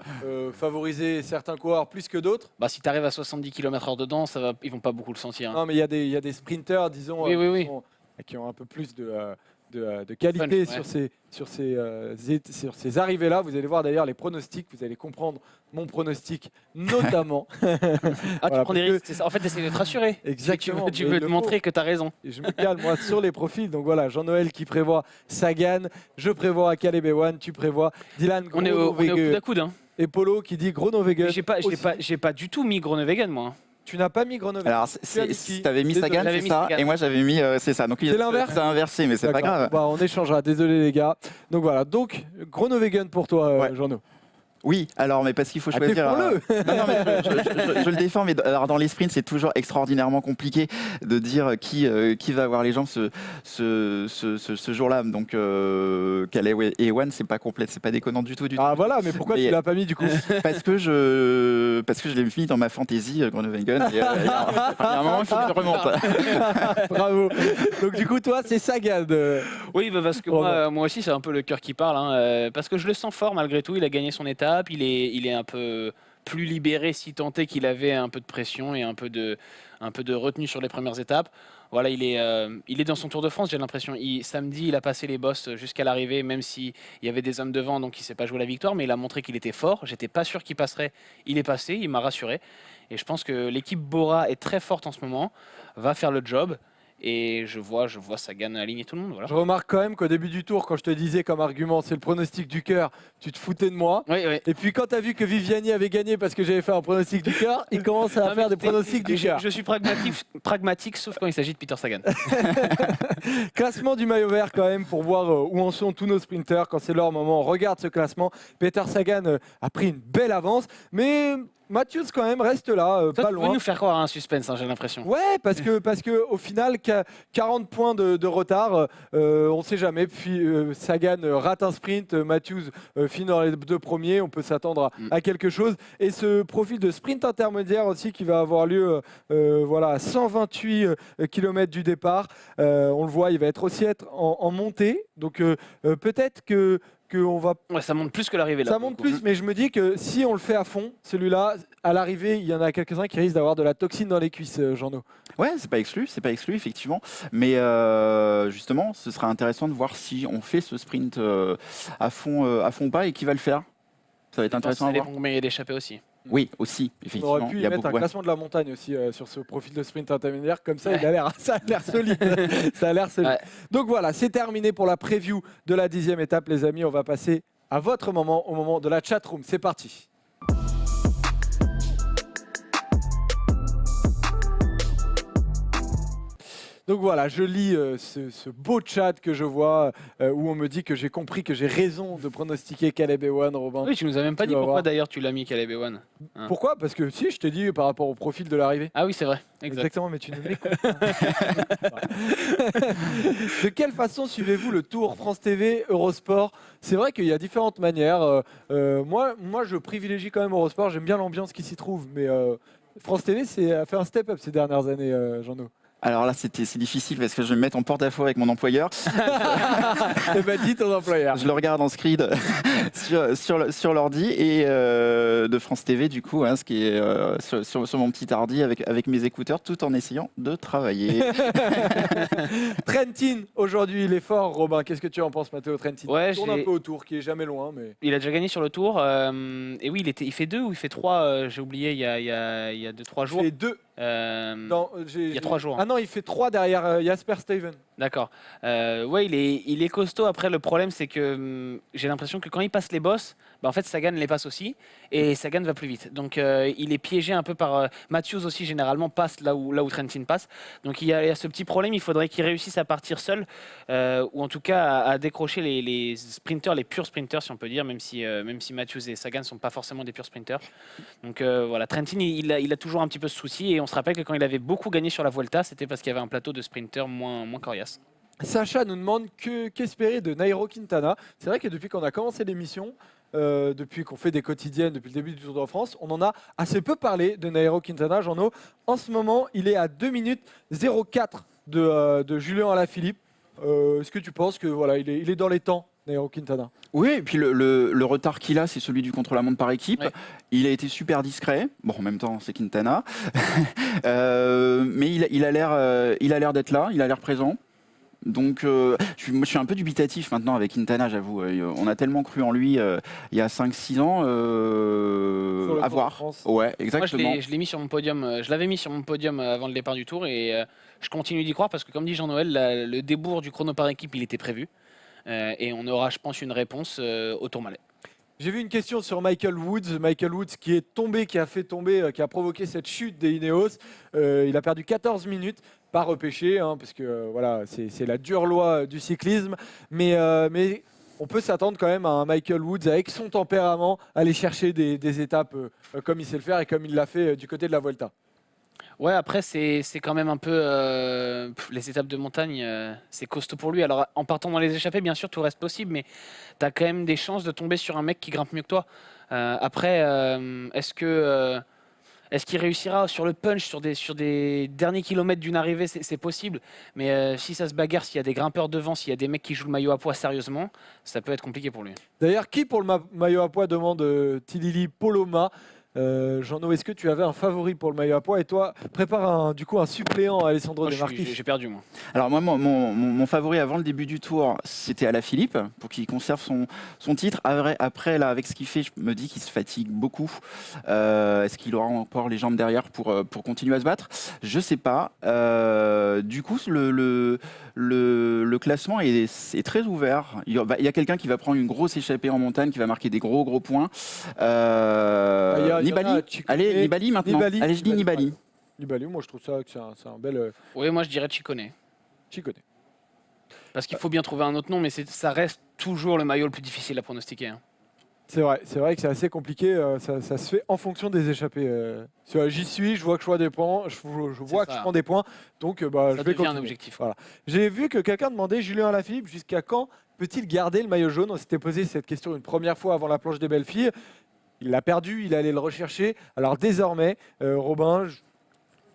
favoriser certains coureurs plus que d'autres. Bah, si tu arrives à 70 km/h dedans, ils vont pas beaucoup le sentir. Hein. Non, mais il y a des sprinters, disons, qui ont un peu plus de qualité Punch, sur ces arrivées-là. Vous allez voir d'ailleurs les pronostics, vous allez comprendre mon pronostic notamment. Ah, tu Voilà, prends des parce que- risques, c'est ça. En fait, tu essaies de te rassurer. Exactement. Tu mais veux il te le montrer faut. que tu as raison. Et je me cale moi sur les profils. Donc voilà, Jean-Noël qui prévoit Sagan, je prévois Caleb Ewan, tu prévois Dylan On est au coude à Groenewegen coude. Hein. et Polo qui dit Groenewegen. J'ai pas du tout mis Groenewegen, moi. Tu n'as pas mis Groenewegen. Alors, Tu as mis qui t'avais mis Désolé. Sagan, J'avais c'est mis ça, Sagan. et moi j'avais mis, c'est ça. Donc C'est l'inverse. c'est inversé, mais c'est pas D'accord. grave. Bah, on échangera, désolé les gars. Donc voilà, donc Groenewegen pour toi, Ouais. Jean-No. Oui, alors, mais parce qu'il faut Ah, choisir. défends-le. Non, mais je le défends, mais alors, dans les sprints, c'est toujours extraordinairement compliqué de dire qui va avoir les jambes ce jour-là. Donc, Calais et Ewan, c'est pas complète, c'est pas déconnant du tout. Ah voilà, mais pourquoi Mais- tu l'as pas mis du coup? Parce que je l'ai mis dans ma fantaisie, Groenewegen. Et, il y a un moment, il faut que je remonte. Bravo. Donc du coup, toi, c'est Sagan. Oui, bah, parce que moi aussi, c'est un peu le cœur qui parle. Hein, parce que je le sens fort malgré tout. Il a gagné son étape. Il est un peu plus libéré, si tant est qu'il avait un peu de pression et un peu de retenue sur les premières étapes. Voilà, il est dans son Tour de France, j'ai l'impression. Samedi, il a passé les bosses jusqu'à l'arrivée, même s'il y avait des hommes devant, donc il ne s'est pas joué la victoire, mais il a montré qu'il était fort. J'étais pas sûr qu'il passerait. Il est passé, il m'a rassuré. Et je pense que l'équipe Bora est très forte en ce moment, va faire le job. Et je vois Sagan aligner tout le monde. Voilà. Je remarque quand même qu'au début du tour, quand je te disais comme argument, c'est le pronostic du cœur, tu te foutais de moi. Oui, oui. Et puis quand tu as vu que Viviani avait gagné parce que j'avais fait un pronostic du cœur, il commence à Non, faire mais des pronostics du cœur. Je suis pragmatique, sauf quand il s'agit de Peter Sagan. Classement du maillot vert quand même pour voir où en sont tous nos sprinters quand c'est leur moment. On regarde ce classement. Peter Sagan a pris une belle avance, mais Matthews quand même reste là, Toi, pas tu veux loin. nous faire croire à un suspense, hein, j'ai l'impression. Ouais, parce que au final, 40 points de retard, on ne sait jamais. Puis Sagan rate un sprint, Matthews finit dans les deux premiers. On peut s'attendre à quelque chose. Et ce profil de sprint intermédiaire aussi qui va avoir lieu à 128 km du départ. On le voit, il va aussi être en montée. Donc peut-être qu'on va. Ouais, ça monte plus que l'arrivée là. Ça monte plus, mais je me dis que si on le fait à fond, celui-là, à l'arrivée, il y en a quelques-uns qui risquent d'avoir de la toxine dans les cuisses, Jean-No. Ouais, c'est pas exclu, effectivement. Mais justement, ce sera intéressant de voir si on fait ce sprint à fond ou pas et qui va le faire. Ça va être intéressant à Les voir. bons meilleurs d'échapper aussi. Oui, aussi, On effectivement. aurait pu y mettre un classement de la montagne aussi sur ce profil de sprint intermédiaire. Comme ça, ça a l'air solide. Ça a l'air solide. Ouais. Donc voilà, c'est terminé pour la preview de la 10e étape, les amis. On va passer à votre moment, au moment de la chatroom. C'est parti. Donc voilà, je lis ce beau chat que je vois où on me dit que j'ai compris que j'ai raison de pronostiquer Caleb Ewan, Robin. Oui, tu nous as même pas Tu dit vas pourquoi voir. d'ailleurs tu l'as mis Caleb Ewan. Pourquoi? Parce que si, je t'ai dit par rapport au profil de l'arrivée. Ah oui, c'est vrai. Exact. Exactement, mais tu ne m'écoutes pas. De quelle façon suivez-vous le Tour France TV, Eurosport? C'est vrai qu'il y a différentes manières. Moi, je privilégie quand même Eurosport. J'aime bien l'ambiance qui s'y trouve, mais France TV a fait un step-up ces dernières années, Jean-No. Alors là, c'est difficile parce que je vais me mettre en porte-à-faux avec mon employeur. Eh ben, dis ton employeur. Je le regarde en scred sur l'ordi et de France TV, du coup, hein, ce qui est sur mon petit ordi avec mes écouteurs, tout en essayant de travailler. Trentin, aujourd'hui, il est fort. Robin, qu'est-ce que tu en penses, Matteo Trentin? Ouais, Il tourne un peu autour, qui est jamais loin, mais. Il a déjà gagné sur le Tour. Et oui, il fait 2 ou il fait 3, j'ai oublié, il y a 2-3 jours. Il fait 2. Il y a 3 jours. Ah non, il fait 3 derrière Jasper Steven. D'accord. Ouais, il est costaud. Après, le problème, c'est que j'ai l'impression que quand il passe les bosses, en fait, Sagan les passe aussi. Et Sagan va plus vite. Donc, il est piégé un peu par... Matthews aussi, généralement, passe là où Trentin passe. Donc, il y a ce petit problème. Il faudrait qu'il réussisse à partir seul. Ou en tout cas, à décrocher les sprinters, les purs sprinters, si on peut dire, même si Matthews et Sagan ne sont pas forcément des purs sprinters. Donc, voilà. Trentin, il a toujours un petit peu ce souci. Et on se rappelle que quand il avait beaucoup gagné sur la Vuelta, c'était parce qu'il y avait un plateau de sprinters moins coriace. Sacha nous demande qu'espérer de Nairo Quintana. C'est vrai que depuis qu'on a commencé l'émission, depuis qu'on fait des quotidiennes, depuis le début du Tour de France, on en a assez peu parlé de Nairo Quintana. En ce moment, il est à 2 minutes 04 de Julien Alaphilippe. Est-ce que tu penses que voilà, il est dans les temps, Nairo Quintana? Oui, et puis le retard qu'il a, c'est celui du contre-la-montre par équipe. Ouais. Il a été super discret. Bon, en même temps, c'est Quintana. Mais il a l'air d'être là, il a l'air présent. Donc je suis un peu dubitatif maintenant avec Quintana, j'avoue. On a tellement cru en lui il y a 5-6 ans. Sur le À Tour de voir. France. Ouais, Moi, exactement. je l'ai mis sur mon podium. Je l'avais mis sur mon podium avant le départ du Tour et je continue d'y croire parce que, comme dit Jean-Noël, le débours du chrono par équipe, il était prévu. Et on aura, je pense, une réponse au Tourmalet. J'ai vu une question sur Michael Woods. Michael Woods qui est tombé, qui a fait tomber, qui a provoqué cette chute des Ineos. Il a perdu 14 minutes, pas repêché, hein, parce que voilà, c'est la dure loi du cyclisme. Mais on peut s'attendre quand même à un Michael Woods avec son tempérament, aller chercher des étapes comme il sait le faire et comme il l'a fait du côté de la Vuelta. Ouais, après, c'est quand même un peu. Les étapes de montagne, c'est costaud pour lui. Alors, en partant dans les échappées, bien sûr, tout reste possible, mais tu as quand même des chances de tomber sur un mec qui grimpe mieux que toi. Après, est-ce qu'il réussira sur le punch, sur des derniers kilomètres d'une arrivée? C'est possible. Mais si ça se bagarre, s'il y a des grimpeurs devant, s'il y a des mecs qui jouent le maillot à poids sérieusement, ça peut être compliqué pour lui. D'ailleurs, qui pour le maillot à poids demande Tilili Poloma. Jean-No, est-ce que tu avais un favori pour le maillot à poids? Et toi, prépare du coup un suppléant à Alessandro Moi, De Marchi. j'ai perdu, moi. Alors moi, mon favori avant le début du Tour, c'était Alaphilippe, pour qu'il conserve son titre. Après, là, avec ce qu'il fait, je me dis qu'il se fatigue beaucoup. Est-ce qu'il aura encore les jambes derrière pour continuer à se battre? Je sais pas. Du coup, le classement est très ouvert. Il y a quelqu'un qui va prendre une grosse échappée en montagne, qui va marquer des gros points. Nibali. Allez, Nibali maintenant. Allez, je dis Nibali. Ouais. Nibali, moi je trouve ça que c'est un bel Oui, moi, je dirais Ciccone. Ciccone. Parce qu'il faut bien trouver un autre nom, mais ça reste toujours le maillot le plus difficile à pronostiquer. Hein. C'est vrai que c'est assez compliqué. Ça se fait en fonction des échappées. J'y suis, je vois que je vois des points, je vois que je prends des points, donc je Ça vais devient continuer. un objectif. Voilà. J'ai vu que quelqu'un demandait, Julien Alaphilippe, jusqu'à quand peut-il garder le maillot jaune? On s'était posé cette question une première fois avant la planche des belles filles. Il l'a perdu, il allait le rechercher. Alors désormais, Robin,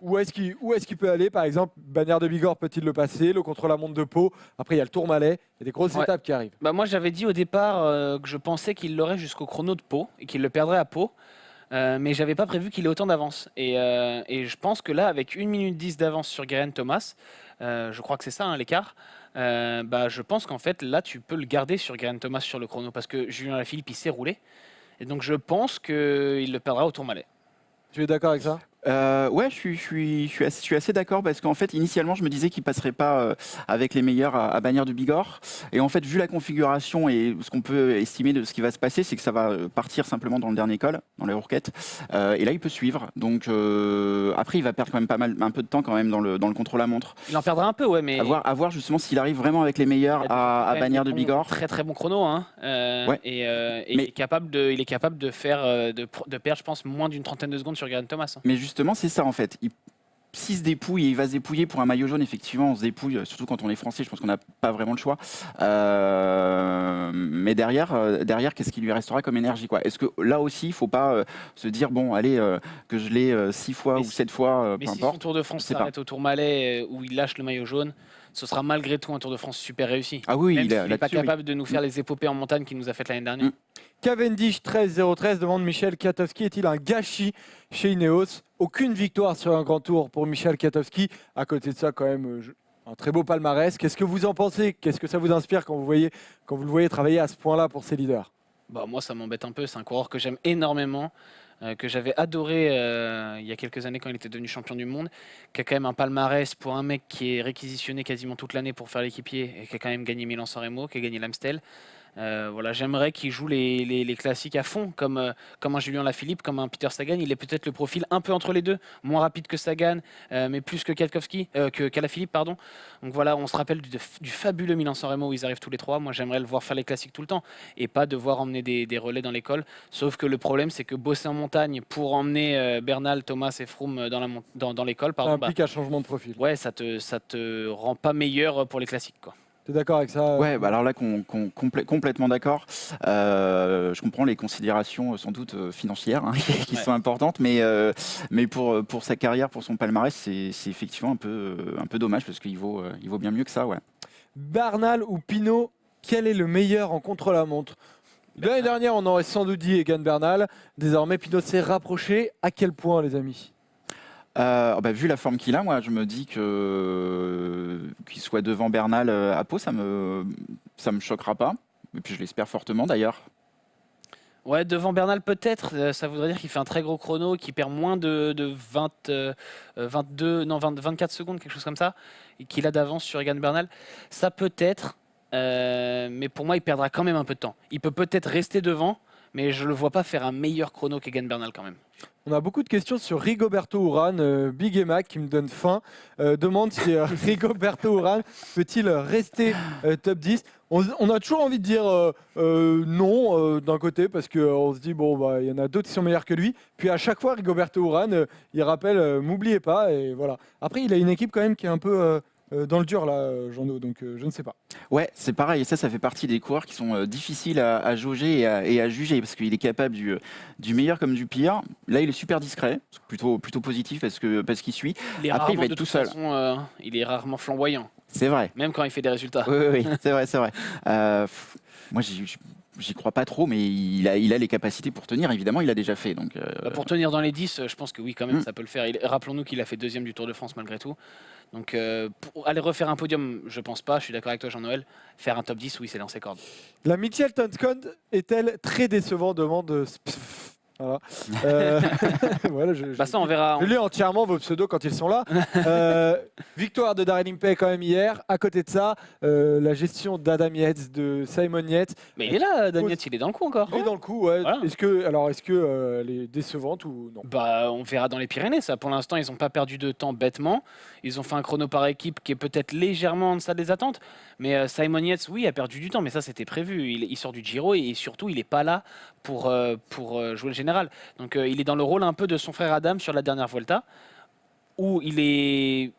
où est-ce qu'il peut aller? Par exemple, Bagnères de Bigorre peut-il le passer? Le contre-la-montre de Pau. Après, il y a le Tourmalet. Il y a des grosses Ouais. étapes qui arrivent. Bah moi, j'avais dit au départ que je pensais qu'il l'aurait jusqu'au chrono de Pau et qu'il le perdrait à Pau. Mais j'avais pas prévu qu'il ait autant d'avance. Et je pense que là, avec 1 minute 10 d'avance sur Geraint Thomas, je crois que c'est ça hein, l'écart, je pense qu'en fait, là, tu peux le garder sur Geraint Thomas sur le chrono parce que Julien Alaphilippe, il s'est roulé. Et donc, je pense qu'il le perdra au Tourmalet. Tu es d'accord avec ça? Ouais, je suis assez d'accord parce qu'en fait, initialement, je me disais qu'il passerait pas avec les meilleurs à Bagnères de Bigorre. Et en fait, vu la configuration et ce qu'on peut estimer de ce qui va se passer, c'est que ça va partir simplement dans le dernier col, dans les Rourquettes. Et là, il peut suivre. Donc après, il va perdre quand même un peu de temps quand même dans le contre-la-montre. Il en perdra un peu, ouais, mais À voir justement s'il arrive vraiment avec les meilleurs à Bagnères de Bigorre. Très très bon chrono, hein. Ouais. Et Mais- il est capable de faire de perdre, je pense, moins d'une trentaine de secondes sur Geraint Thomas. Hein. Mais justement, c'est ça en fait. S'il se dépouille et il va se dépouiller pour un maillot jaune, effectivement, on se dépouille, surtout quand on est français, je pense qu'on n'a pas vraiment le choix. Mais derrière, qu'est-ce qui lui restera comme énergie quoi? Est-ce que là aussi, il ne faut pas se dire, bon, allez, que je l'ai 6 fois Mais ou 7 fois, Mais peu si son importe. Tour de France je sais pas. s'arrête au Tourmalet où il lâche le maillot jaune, ce sera malgré tout un Tour de France super réussi. Ah oui, Même il est s'il n'est pas là-dessus, oui. capable de nous faire les épopées en montagne qu'il nous a faites l'année dernière. Mm. Cavendish 13-0-13 demande Michel Kwiatkowski, est-il un gâchis chez Ineos? Aucune victoire sur un grand tour pour Michel Kwiatkowski. À côté de ça, quand même, un très beau palmarès. Qu'est-ce que vous en pensez? Qu'est-ce que ça vous inspire quand vous le voyez travailler à ce point-là pour ses leaders? Bah, moi, ça m'embête un peu. C'est un coureur que j'aime énormément, que j'avais adoré il y a quelques années quand il était devenu champion du monde, qui a quand même un palmarès pour un mec qui est réquisitionné quasiment toute l'année pour faire l'équipier et qui a quand même gagné Milan-San Remo, qui a gagné l'Amstel. Voilà, j'aimerais qu'il joue les classiques à fond, comme un Julien Lafilippe, comme un Peter Sagan. Il est peut-être le profil un peu entre les deux, moins rapide que Sagan, mais plus que Kwiatkowski, qu'Alaphilippe, pardon. Donc voilà, on se rappelle du fabuleux Milan-San Remo où ils arrivent tous les trois. Moi, j'aimerais le voir faire les classiques tout le temps et pas devoir emmener des relais dans l'école. Sauf que le problème, c'est que bosser en montagne pour emmener Bernal, Thomas et Froome dans l'école, Ça pardon, implique un changement de profil. ouais, ça te rend pas meilleur pour les classiques, quoi. Tu es d'accord avec ça? Ouais, bah alors là, complètement d'accord. Je comprends les considérations sans doute financières hein, qui Ouais. sont importantes, mais pour sa carrière, pour son palmarès, c'est effectivement un peu dommage parce qu'il vaut bien mieux que ça, ouais. Bernal ou Pinot, quel est le meilleur en contre-la-montre? L'année dernière, on aurait sans doute dit Egan Bernal. Désormais, Pinot s'est rapproché. À quel point, les amis? Vu la forme qu'il a, moi, je me dis qu'il soit devant Bernal à Pau, ça me choquera pas. Et puis je l'espère fortement d'ailleurs. Ouais, devant Bernal peut-être, ça voudrait dire qu'il fait un très gros chrono, qu'il perd moins de 24 secondes, quelque chose comme ça, et qu'il a d'avance sur Egan Bernal. Ça peut-être, mais pour moi, il perdra quand même un peu de temps. Il peut peut-être rester devant, mais je le vois pas faire un meilleur chrono qu'Egan Bernal quand même. On a beaucoup de questions sur Rigoberto Urán. Big et Mac, qui me donne faim, demande si Rigoberto Urán peut-il rester top 10. On a toujours envie de dire non d'un côté, parce qu'on se dit, il y en a d'autres qui sont meilleurs que lui. Puis à chaque fois, Rigoberto Urán, il rappelle, m'oubliez pas. Et voilà. Après, il a une équipe quand même qui est un peu dans le dur, là, Jean-No, donc je ne sais pas. Ouais, c'est pareil. Et ça fait partie des coureurs qui sont difficiles à jauger et à juger parce qu'il est capable du meilleur comme du pire. Là, il est super discret, plutôt positif parce qu'il suit. Après, il va être tout seul. Il est rarement flamboyant, C'est vrai. même quand il fait des résultats. Oui, c'est vrai. Moi, j'y crois pas trop, mais il a les capacités pour tenir. Évidemment, il a déjà fait. Donc, Pour tenir dans les 10, je pense que oui, quand même, ça peut le faire. Rappelons-nous qu'il a fait deuxième du Tour de France malgré tout. Donc, pour aller refaire un podium, je pense pas. Je suis d'accord avec toi, Jean-Noël. Faire un top 10, oui, c'est dans ses cordes. La Mitchelton Scott est-elle très décevante, demande Voilà. Voilà, Ça, on verra. Je lis entièrement vos pseudos quand ils sont là. Victoire de Daryl Impey quand même hier. À côté de ça, la gestion d'Adam Yates, de Simon Yates. Mais il est là, Adam Yates, il est dans le coup encore. Il est dans le coup, ouais. Voilà. Est-ce que elle est décevante ou non? On verra dans les Pyrénées. Ça, pour l'instant, ils n'ont pas perdu de temps bêtement. Ils ont fait un chrono par équipe qui est peut-être légèrement en deçà des attentes. Mais Simon Yates, oui, a perdu du temps, mais ça, c'était prévu. Il sort du Giro et surtout, il n'est pas là pour jouer le général. Donc, il est dans le rôle un peu de son frère Adam sur la dernière Vuelta, où il est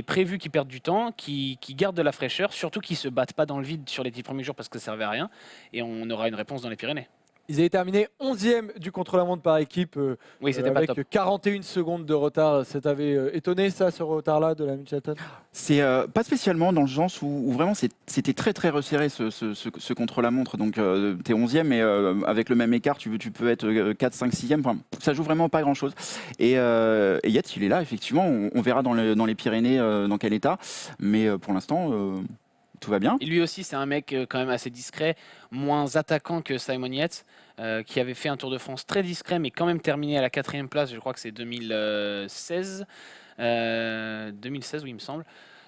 prévu qu'il perde du temps, qu'il garde de la fraîcheur, surtout qu'il ne se batte pas dans le vide sur les 10 premiers jours parce que ça ne servait à rien. Et on aura une réponse dans les Pyrénées. Ils avaient terminé 11e du contre-la-montre par équipe Oui, c'était pas avec top. 41 secondes de retard. Ça t'avait étonné, ça, ce retard-là de la Mitchelton? C'est pas spécialement dans le sens où vraiment c'était très très resserré ce contre-la-montre. Donc t'es 11e, mais avec le même écart, tu peux être 4, 5, 6e. Enfin, ça joue vraiment pas grand-chose. Et Yates, il est là, effectivement. On verra dans les Pyrénées dans quel état. Mais pour l'instant, tout va bien. Et lui aussi, c'est un mec quand même assez discret, moins attaquant que Simon Yates, qui avait fait un Tour de France très discret, mais quand même terminé à la 4e place. Je crois que c'est 2016. 2016, oui, il me semble.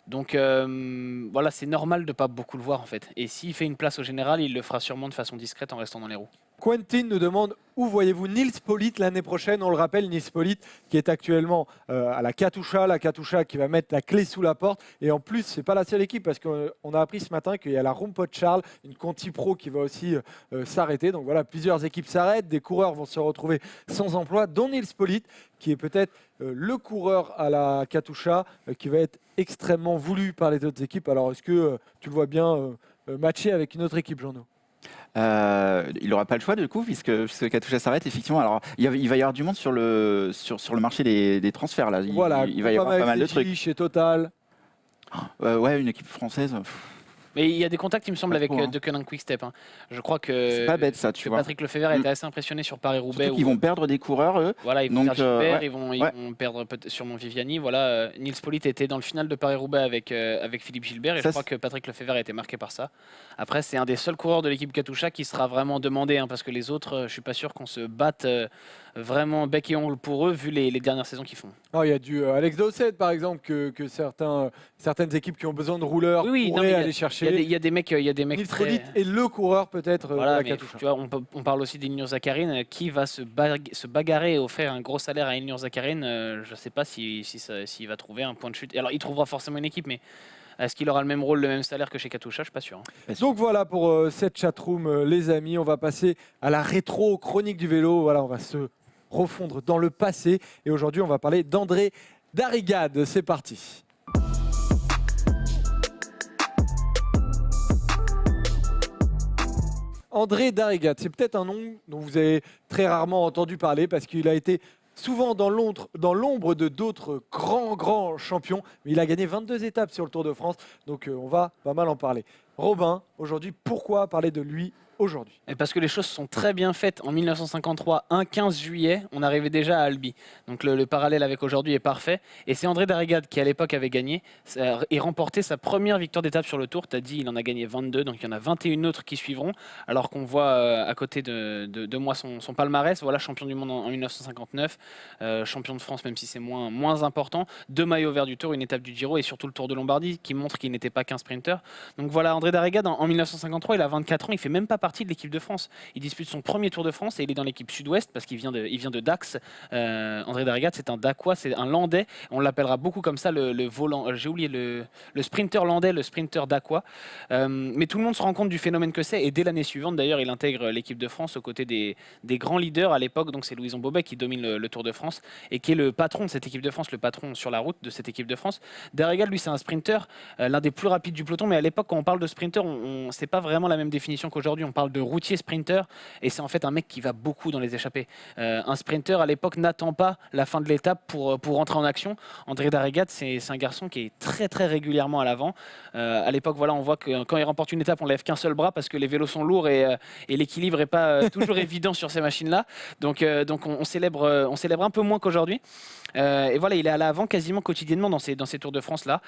Donc voilà, c'est normal de ne pas beaucoup le voir en fait. Et s'il fait une place au général, il le fera sûrement de façon discrète en restant dans les roues. Quentin nous demande où voyez-vous Nils Politt l'année prochaine. On le rappelle, Nils Politt qui est actuellement à la Katusha qui va mettre la clé sous la porte. Et en plus, c'est pas la seule équipe parce qu'on a appris ce matin qu'il y a la Rumpot Charles, une Conti Pro qui va aussi s'arrêter. Donc voilà, plusieurs équipes s'arrêtent, des coureurs vont se retrouver sans emploi, dont Nils Politt qui est peut-être le coureur à la Katusha qui va être extrêmement voulu par les autres équipes. Alors est-ce que tu le vois bien matcher avec une autre équipe, Jean-No? Il n'aura pas le choix du coup puisque Katusha s'arrête effectivement. Alors il va y avoir du monde sur le marché des transferts là. Voilà, il va y avoir pas mal de trucs. Chez Total. Ouais, une équipe française. Mais il y a des contacts, il me semble, Pas avec trop, hein. Deceuninck Quick-Step. Hein. Je crois que C'est pas bête ça, tu vois. Patrick Lefebvre était assez impressionné sur Paris-Roubaix. Surtout qu'ils vont perdre des coureurs eux. Voilà, ils vont Donc, perdre Gilbert, ouais. ils vont perdre sûrement Viviani. Voilà, Nils Politt était dans le final de Paris-Roubaix avec Philippe Gilbert et Ça, je crois que Patrick Lefebvre a été marqué par ça. Après, c'est un des seuls coureurs de l'équipe Katusha qui sera vraiment demandé hein, parce que les autres, je suis pas sûr qu'on se batte vraiment bec et ongle pour eux vu les dernières saisons qu'ils font. Il y a du Alex Dowsett par exemple que certaines équipes qui ont besoin de rouleurs Oui, pourraient aller chercher. Il y a des mecs Nils très... Politt est le coureur peut-être de Voilà, la mais Katusha. tu vois, on parle aussi d'Ilnur Zakarin qui va se bagarrer et offrir un gros salaire à Ilnur Zakarin. Je ne sais pas s'il va trouver un point de chute. Alors, il trouvera forcément une équipe, mais est-ce qu'il aura le même rôle, le même salaire que chez Katusha? Je ne suis pas sûr. Hein. Donc voilà pour cette chatroom, les amis. On va passer à la rétro chronique du vélo. Voilà, on va se refondre dans le passé. Et aujourd'hui, on va parler d'André Darrigade. C'est parti. André Darrigade, c'est peut-être un nom dont vous avez très rarement entendu parler parce qu'il a été souvent dans l'ombre de d'autres grands champions. Mais il a gagné 22 étapes sur le Tour de France, donc on va pas mal en parler. Robin, aujourd'hui, pourquoi parler de lui aujourd'hui. Et parce que les choses sont très bien faites. En 1953, un 15 juillet, on arrivait déjà à Albi. Donc le parallèle avec aujourd'hui est parfait. Et c'est André Darrigade qui, à l'époque, avait gagné et remporté sa première victoire d'étape sur le Tour. Tu as dit, il en a gagné 22, donc il y en a 21 autres qui suivront. Alors qu'on voit à côté de moi son palmarès. Voilà, champion du monde en 1959, champion de France, même si c'est moins important. 2 maillots verts du Tour, une étape du Giro et surtout le Tour de Lombardie qui montre qu'il n'était pas qu'un sprinter. Donc voilà, André Darrigade, en 1953, il a 24 ans, il fait même pas partie de l'équipe de France. Il dispute son premier Tour de France et il est dans l'équipe Sud-Ouest parce qu'il vient de Dax. André Darrigade, c'est un Dacquois, c'est un Landais. On l'appellera beaucoup comme ça, le volant. J'ai oublié le sprinter landais, le sprinter Dacquois. Mais tout le monde se rend compte du phénomène que c'est. Et dès l'année suivante, d'ailleurs, il intègre l'équipe de France aux côtés des grands leaders à l'époque. Donc c'est Louison Bobet qui domine le Tour de France et qui est le patron de cette équipe de France, le patron sur la route de cette équipe de France. Darrigade, lui, c'est un sprinter, l'un des plus rapides du peloton. Mais à l'époque, quand on parle de sprinter, c'est pas vraiment la même définition qu'aujourd'hui. On parle de routier sprinter et c'est en fait un mec qui va beaucoup dans les échappées. Un sprinter à l'époque n'attend pas la fin de l'étape pour rentrer en action. André Darrigade, c'est un garçon qui est très très régulièrement à l'avant. À l'époque, voilà, on voit que quand il remporte une étape, on lève qu'un seul bras parce que les vélos sont lourds et l'équilibre n'est pas toujours évident sur ces machines-là. Donc on célèbre un peu moins qu'aujourd'hui. Et voilà, il est à l'avant quasiment quotidiennement dans ces Tours de France-là.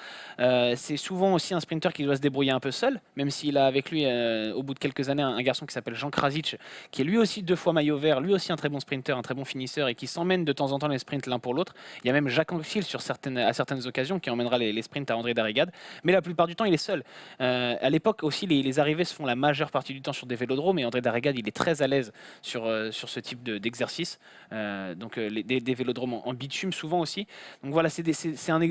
C'est souvent aussi un sprinter qui doit se débrouiller un peu seul, même s'il a avec lui, au bout de quelques années, un garçon qui s'appelle Jean Krasic, qui est lui aussi 2 fois maillot vert, lui aussi un très bon sprinter, un très bon finisseur, et qui s'emmène de temps en temps les sprints l'un pour l'autre. Il y a même Jacques Anquetil à certaines occasions qui emmènera les sprints à André Darrigade, mais la plupart du temps, il est seul. À l'époque aussi, les arrivées se font la majeure partie du temps sur des vélodromes, et André Darrigade, il est très à l'aise sur ce type d'exercice. Donc des vélodromes en bitume souvent aussi. Donc voilà, c'est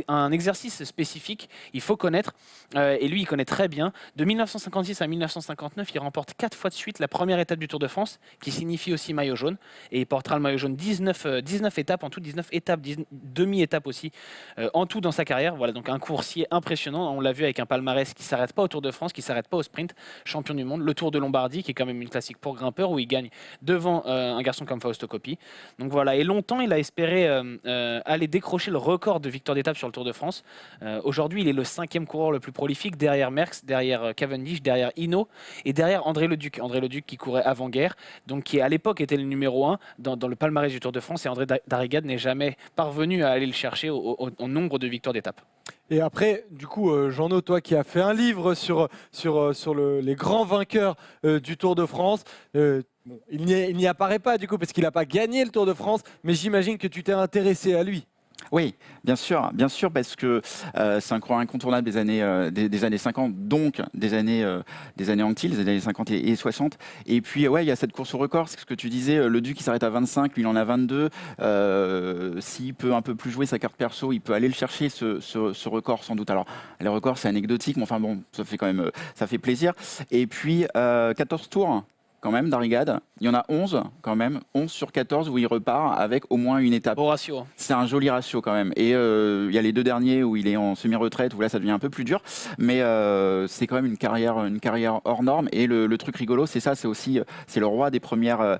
un exercice spécifique, il faut connaître, et lui il connaît très bien. De 1956 à 1959, il remporte 4 fois de suite la première étape du Tour de France, qui signifie aussi maillot jaune, et il portera le maillot jaune 19 étapes, en tout 19 étapes, demi-étapes aussi, en tout dans sa carrière. Voilà, donc un coursier impressionnant, on l'a vu avec un palmarès qui ne s'arrête pas au Tour de France, qui ne s'arrête pas au sprint, champion du monde, le Tour de Lombardie, qui est quand même une classique pour grimpeur, où il gagne devant un garçon comme Fausto Coppi. Donc voilà, et longtemps il a espéré aller décrocher le record de victoire d'étape sur le Tour de France. Aujourd'hui, il est le 5e coureur le plus prolifique, derrière Merckx, derrière Cavendish, derrière Hinault et derrière André Leduc. André Leduc qui courait avant-guerre, donc qui à l'époque était le numéro 1 dans le palmarès du Tour de France, et André Darrigade n'est jamais parvenu à aller le chercher au nombre de victoires d'étape. Et après, du coup, Jean-No, toi qui as fait un livre sur les grands vainqueurs du Tour de France, bon, il n'y apparaît pas du coup parce qu'il n'a pas gagné le Tour de France, mais j'imagine que tu t'es intéressé à lui. Oui, bien sûr, parce que c'est un coureur incontournable des années 50, donc des années Anquetil, des années 50 et 60. Et puis, ouais, il y a cette course au record, c'est ce que tu disais, le Duc qui s'arrête à 25, lui il en a 22. S'il peut un peu plus jouer sa carte perso, il peut aller le chercher, ce record sans doute. Alors, les records, c'est anecdotique, mais enfin bon, ça fait quand même ça fait plaisir. Et puis, 14 tours. Quand même, Darrigade, il y en a 11 quand même, 11 sur 14 où il repart avec au moins une étape. Beau ratio. C'est un joli ratio quand même. Et il y a les 2 derniers où il est en semi-retraite, où là ça devient un peu plus dur. Mais c'est quand même une carrière hors norme. Et le truc rigolo, c'est ça, c'est le roi des premières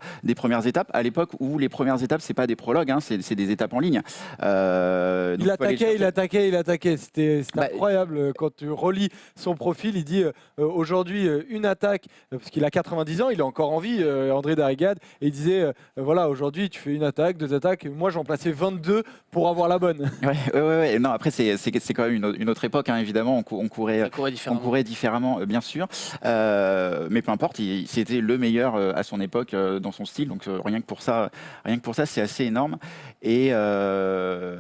étapes. À l'époque où les premières étapes, c'est pas des prologues, hein, c'est des étapes en ligne. Il attaquait. C'était incroyable. Quand tu relis son profil, il dit aujourd'hui une attaque, parce qu'il a 90 ans, il est encore en vie, André Darrigade, et il disait voilà, aujourd'hui tu fais une attaque, 2 attaques, moi j'en plaçais 22 pour avoir la bonne. Ouais. Non, après c'est quand même une autre époque, hein, évidemment, on courait différemment, bien sûr, mais peu importe, c'était le meilleur à son époque dans son style, donc rien que pour ça c'est assez énorme. Et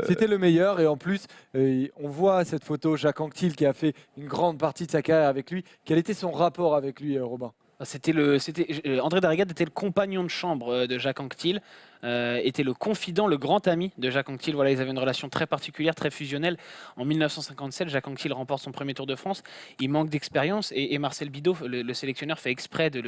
c'était le meilleur, et en plus on voit cette photo, Jacques Anquetil qui a fait une grande partie de sa carrière avec lui. Quel était son rapport avec lui, Robin? André Darrigade était le compagnon de chambre de Jacques Anquetil, était le confident, le grand ami de Jacques Anquetil. Voilà, ils avaient une relation très particulière, très fusionnelle. En 1957, Jacques Anquetil remporte son premier Tour de France. Il manque d'expérience et Marcel Bidot, le sélectionneur, fait exprès de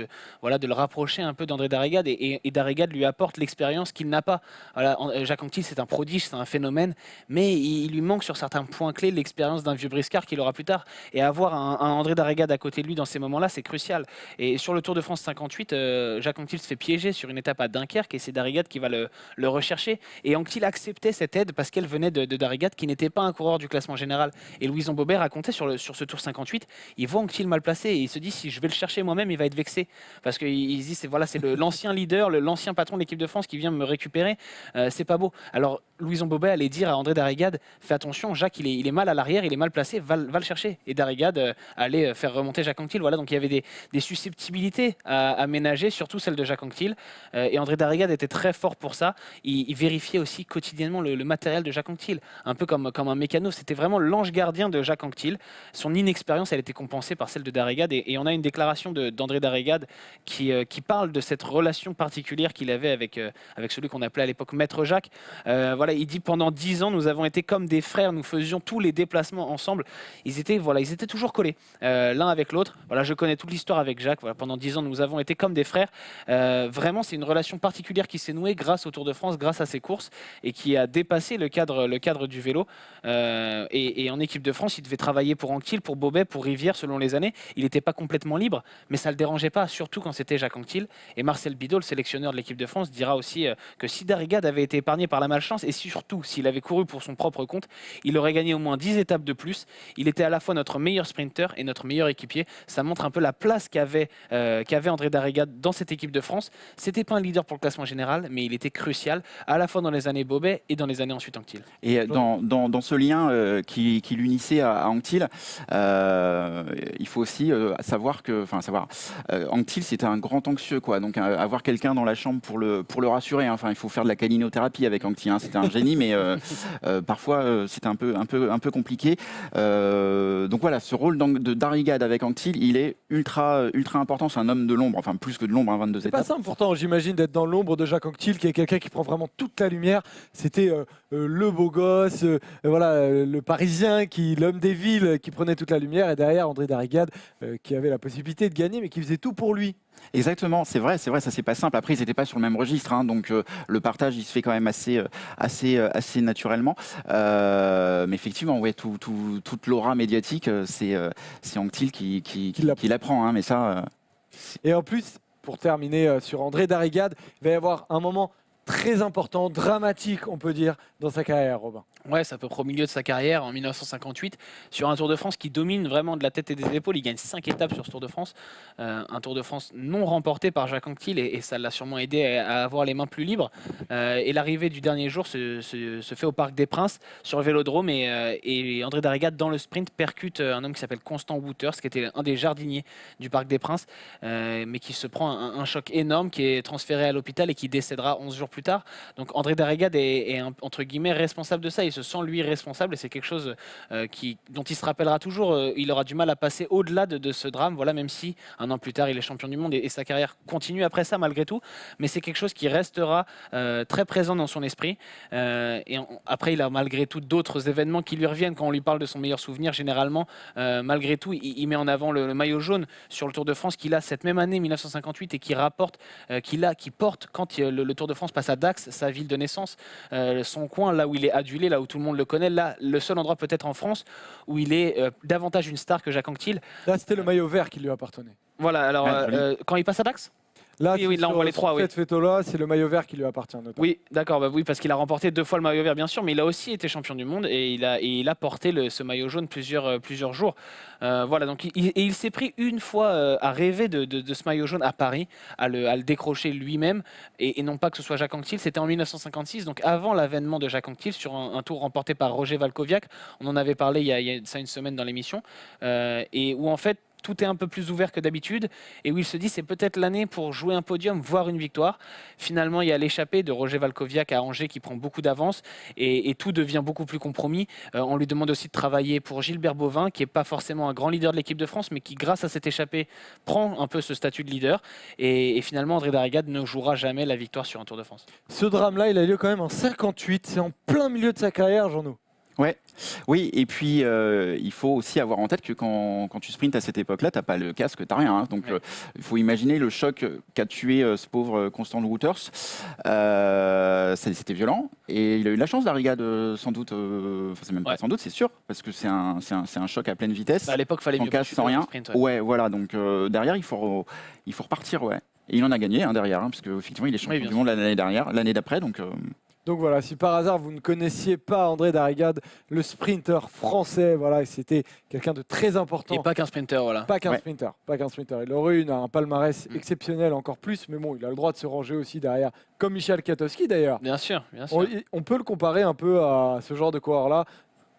le rapprocher un peu d'André Darrigade, et Darrigade lui apporte l'expérience qu'il n'a pas. Voilà, Jacques Anquetil, c'est un prodige, c'est un phénomène, mais il lui manque sur certains points clés l'expérience d'un vieux briscard qu'il aura plus tard. Et avoir un André Darrigade à côté de lui dans ces moments-là, c'est crucial. Et sur le Tour de France 58, Jacques Anquetil se fait piéger sur une étape à Dunkerque, et c'est Darrigade qui qui va le rechercher. Et Anquetil acceptait cette aide parce qu'elle venait de Darrigat, qui n'était pas un coureur du classement général. Et Louison Bobet racontait sur ce tour 58, il voit Anquetil mal placé et il se dit si je vais le chercher moi-même, il va être vexé. Parce qu'il se dit c'est l'ancien leader, l'ancien patron de l'équipe de France qui vient me récupérer. C'est pas beau. Alors Louison Bobet allait dire à André Darrigade, fais attention, Jacques il est mal à l'arrière, il est mal placé, va le chercher. Et Darrigade allait faire remonter Jacques Anquetil. Voilà, donc il y avait des susceptibilités à ménager, surtout celle de Jacques Anquetil. Et André Darrigade était très fort pour ça. Il vérifiait aussi quotidiennement le matériel de Jacques Anquetil, un peu comme un mécano. C'était vraiment l'ange gardien de Jacques Anquetil. Son inexpérience, elle était compensée par celle de Darrigade. Et on a une déclaration d'André Darrigade qui parle de cette relation particulière qu'il avait avec celui qu'on appelait à l'époque Maître Jacques. Voilà, il dit pendant 10 ans, nous avons été comme des frères, nous faisions tous les déplacements ensemble. Ils étaient toujours collés l'un avec l'autre. Voilà, je connais toute l'histoire avec Jacques. Voilà, pendant 10 ans, nous avons été comme des frères. Vraiment, c'est une relation particulière qui s'est nouée grâce au Tour de France, grâce à ses courses et qui a dépassé le cadre du vélo. Et en équipe de France, il devait travailler pour Anquetil, pour Bobet, pour Rivière selon les années. Il n'était pas complètement libre, mais ça ne le dérangeait pas, surtout quand c'était Jacques Anquetil. Et Marcel Bidot, le sélectionneur de l'équipe de France, dira aussi que si Darrigade avait été épargné par la malchance et surtout s'il avait couru pour son propre compte, il aurait gagné au moins 10 étapes de plus. Il était à la fois notre meilleur sprinter et notre meilleur équipier. Ça montre un peu la place qu'avait André Darrigade dans cette équipe de France. C'était pas un leader pour le classement général, mais il était crucial à la fois dans les années Bobet et dans les années ensuite Anquetil. Et dans ce lien qui l'unissait à Anquetil, il faut aussi savoir que, Anquetil c'était un grand anxieux, quoi. Donc avoir quelqu'un dans la chambre pour le rassurer. Hein. Enfin, il faut faire de la caninothérapie avec Anquetil. Hein. C'était un génie, mais parfois c'était un peu compliqué. Donc voilà, ce rôle de Darrigade avec Anquetil, il est ultra important. C'est un homme de l'ombre, enfin plus que de l'ombre, 22 C'est étapes. pas simple pourtant, j'imagine, d'être dans l'ombre de Jacques Anquetil, qui est quelqu'un qui prend vraiment toute la lumière. C'était le beau gosse, le Parisien, l'homme des villes, qui prenait toute la lumière. Et derrière, André Darrigade, qui avait la possibilité de gagner, mais qui faisait tout pour lui. Exactement, c'est vrai, ça c'est pas simple. Après, ils n'étaient pas sur le même registre, hein, donc le partage il se fait quand même assez naturellement. Mais effectivement, ouais, toute l'aura médiatique, c'est Anquetil qui l'apprend. Hein, mais ça. Et en plus, pour terminer sur André Darrigade, il va y avoir un moment très important, dramatique, on peut dire, dans sa carrière, Robin. Ouais, c'est à peu près au milieu de sa carrière, en 1958, sur un Tour de France qui domine vraiment de la tête et des épaules. Il gagne 5 étapes sur ce Tour de France. Un Tour de France non remporté par Jacques Anquetil et ça l'a sûrement aidé à avoir les mains plus libres. Et l'arrivée du dernier jour se fait au Parc des Princes, sur le Vélodrome. Et André Darrigade, dans le sprint, percute un homme qui s'appelle Constant Wouters, qui était un des jardiniers du Parc des Princes, mais qui se prend un choc énorme, qui est transféré à l'hôpital et qui décédera 11 jours plus tard. Donc André Darrigade est entre guillemets responsable de ça. Il se sent lui responsable et c'est quelque chose dont il se rappellera toujours. Il aura du mal à passer au-delà de ce drame, voilà, même si un an plus tard il est champion du monde et sa carrière continue après ça malgré tout, mais c'est quelque chose qui restera très présent dans son esprit. Après il a malgré tout d'autres événements qui lui reviennent quand on lui parle de son meilleur souvenir. Généralement malgré tout il met en avant le maillot jaune sur le Tour de France qu'il a cette même année 1958 et qui porte quand le Tour de France passe à Dax, sa ville de naissance, son coin là où il est adulé, là où tout le monde le connaît, là le seul endroit peut-être en France où il est davantage une star que Jacques Anquetil. Là c'était le maillot vert qui lui appartenait. Voilà, alors quand il passe à Dax. Là, oui, là on voit les trois. Cette photo-là, c'est le maillot vert qui lui appartient. Notamment. Oui, d'accord, oui, parce qu'il a remporté 2 fois le maillot vert, bien sûr, mais il a aussi été champion du monde et il a porté ce maillot jaune plusieurs jours. Voilà, donc il s'est pris une fois à rêver de ce maillot jaune à Paris, à le décrocher lui-même, et non pas que ce soit Jacques Anquetil. C'était en 1956, donc avant l'avènement de Jacques Anquetil, sur un tour remporté par Roger Valkoviak. On en avait parlé il y a ça une semaine dans l'émission, et où en fait, tout est un peu plus ouvert que d'habitude et où il se dit c'est peut-être l'année pour jouer un podium, voire une victoire. Finalement, il y a l'échappée de Roger Valkoviak à Angers qui prend beaucoup d'avance et tout devient beaucoup plus compromis. On lui demande aussi de travailler pour Gilbert Bovin, qui n'est pas forcément un grand leader de l'équipe de France, mais qui, grâce à cette échappée, prend un peu ce statut de leader. Et finalement, André Darrigade ne jouera jamais la victoire sur un Tour de France. Ce drame-là, il a lieu quand même en 58. C'est en plein milieu de sa carrière, Jean-Nou. Ouais, oui, et puis il faut aussi avoir en tête que quand tu sprintes à cette époque-là, t'as pas le casque, t'as rien. Hein. Donc il faut imaginer le choc qu'a tué ce pauvre Constant Wouters. C'était violent et il a eu la chance, Darrigade, sans doute. C'est même pas sans doute, c'est sûr, parce que c'est un choc à pleine vitesse. À l'époque, fallait sans mieux casque, sans rien. sprint, Ouais, voilà. Donc derrière, il faut repartir, ouais. Et il en a gagné derrière, parce qu'effectivement, il est champion bien du monde l'année d'après. Donc voilà, si par hasard vous ne connaissiez pas André Darrigade, le sprinter français, voilà, c'était quelqu'un de très important. Et pas qu'un sprinter, voilà. Pas qu'un sprinter, pas qu'un sprinter. Il aurait eu un palmarès exceptionnel encore plus, mais bon, il a le droit de se ranger aussi derrière, comme Michel Katowski d'ailleurs. Bien sûr, bien sûr. On peut le comparer un peu à ce genre de coureur-là.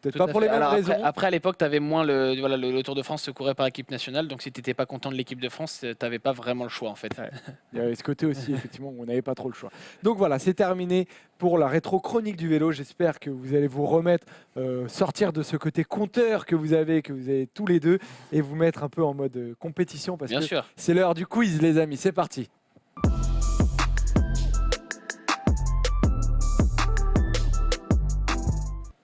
Peut-être Tout pas à pour fait. les mêmes Alors raisons. Après, à l'époque, tu avais moins le Tour de France se courait par équipe nationale. Donc, si tu n'étais pas content de l'équipe de France, tu n'avais pas vraiment le choix, en fait. Ouais. Il y avait ce côté aussi, effectivement, où on n'avait pas trop le choix. Donc voilà, c'est terminé pour la rétro-chronique du vélo. J'espère que vous allez vous remettre, sortir de ce côté compteur que vous avez tous les deux, et vous mettre un peu en mode compétition, parce Bien que sûr. c'est l'heure du quiz, les amis. C'est parti.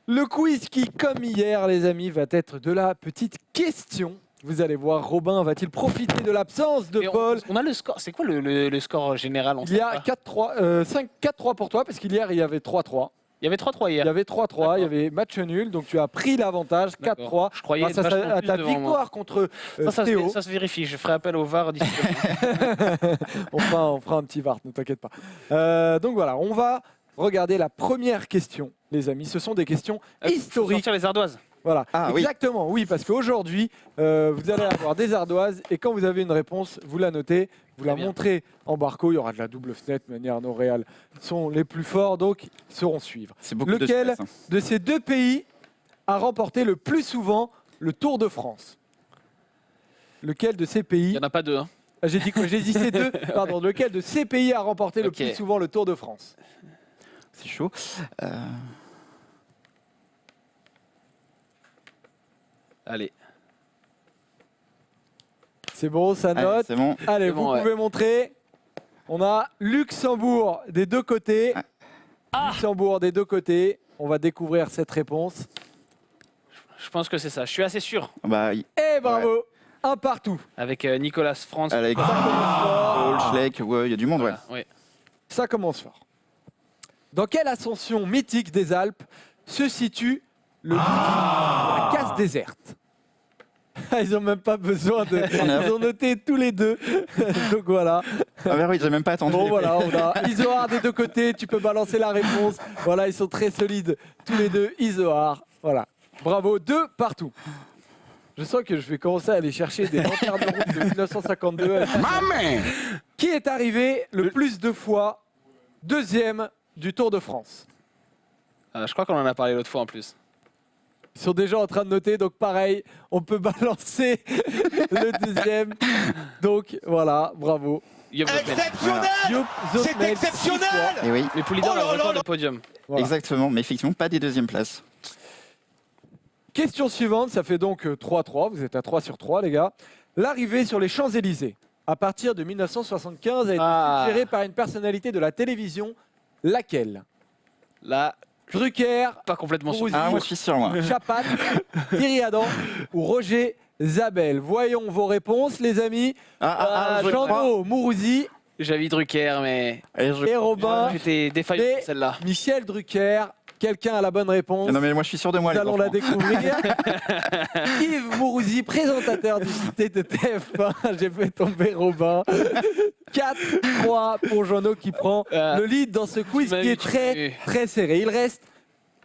Le quiz qui, comme hier, les amis, va être de la petite question. Vous allez voir, Robin va-t-il profiter de l'absence de Et Paul? on a le score. C'est quoi le score général? Il y a 4-3 pour toi, parce qu'hier, il y avait 3-3. Il y avait 3-3 hier. Il y avait 3-3, il y avait match nul, donc tu as pris l'avantage, 4-3. Je croyais Grâce à ta victoire contre Théo. Ça se vérifie. Je ferai appel au VAR d'ici on fera un petit VAR, ne t'inquiète pas. Donc voilà, on va regarder la première question, les amis. Ce sont des questions historiques. Sortir les ardoises. Voilà, Ah, exactement, oui, parce qu'aujourd'hui, vous allez avoir des ardoises et quand vous avez une réponse, vous la notez, vous la bien. montrez en barco. Il y aura de la double fenêtre, de manière nos Réal sont les plus forts, donc ils sauront suivre. c'est beaucoup de Lequel stress, hein. de ces deux pays a remporté le plus souvent le Tour de France? Lequel de ces Il pays n'y en a pas deux. Hein. Ah, j'ai dit quoi? J'ai dit ces deux. Pardon. Lequel de ces pays a remporté le Ok. plus souvent le Tour de France? C'est chaud. Allez. C'est bon, ça Allez, note. c'est bon. Allez, C'est vous bon, pouvez montrer. On a Luxembourg des deux côtés. Luxembourg des deux côtés. On va découvrir cette réponse. Je pense que c'est ça. Je suis assez sûr. Bah, Et bravo, un partout. Avec Nicolas France. avec Ça commence fort. Paul Schleck, ouais, il y a du monde, ouais. Voilà, ouais. Ça commence fort. Dans quelle ascension mythique des Alpes se situe le la casse déserte? Ils n'ont même pas besoin de... Ils ont noté tous les deux. Donc voilà. Ah, bah oui, j'ai même pas attendu. Bon voilà, on a Isoar des deux côtés. Tu peux balancer la réponse. Voilà, ils sont très solides tous les deux. Isoar. Voilà. Bravo, 2 partout. Je sens que je vais commencer à aller chercher des lanternes de route de 1952. Qui est arrivé le plus de fois deuxième du Tour de France? Je crois qu'on en a parlé l'autre fois en plus. Ils sont déjà en train de noter, donc pareil, on peut balancer le deuxième. Donc voilà, bravo. Job Zoetmel. Exceptionnel. Joop C'est Zoetmel, 6 exceptionnel. fois. Et oui, Mais Poulidor Oh a là le record là de podium. Voilà. exactement, mais effectivement, pas des deuxièmes places. Question suivante, ça fait donc 3-3. Vous êtes à 3 sur 3, les gars. L'arrivée sur les Champs-Élysées, à partir de 1975, a été gérée par une personnalité de la télévision. Laquelle? Là, Drucker, pas complètement sûr. Mourouzi, Ah, moi, je suis sûr, moi. Chapat, Thierry Adam ou Roger Zabel? Voyons vos réponses, les amis. Je crois. Jean-No, Mourouzi J'avais Drucker, mais et Robin. j'étais défaillant Mais- sur celle-là. Michel Drucker. Quelqu'un a la bonne réponse. Non, mais moi, je suis sûr de moi, Nous les allons la enfants. découvrir. Yves Mourouzi, présentateur du JT de TF1. J'ai fait tomber Robin. 4-3 pour Jean-No qui prend le lead dans ce quiz qui est très, très serré. Il reste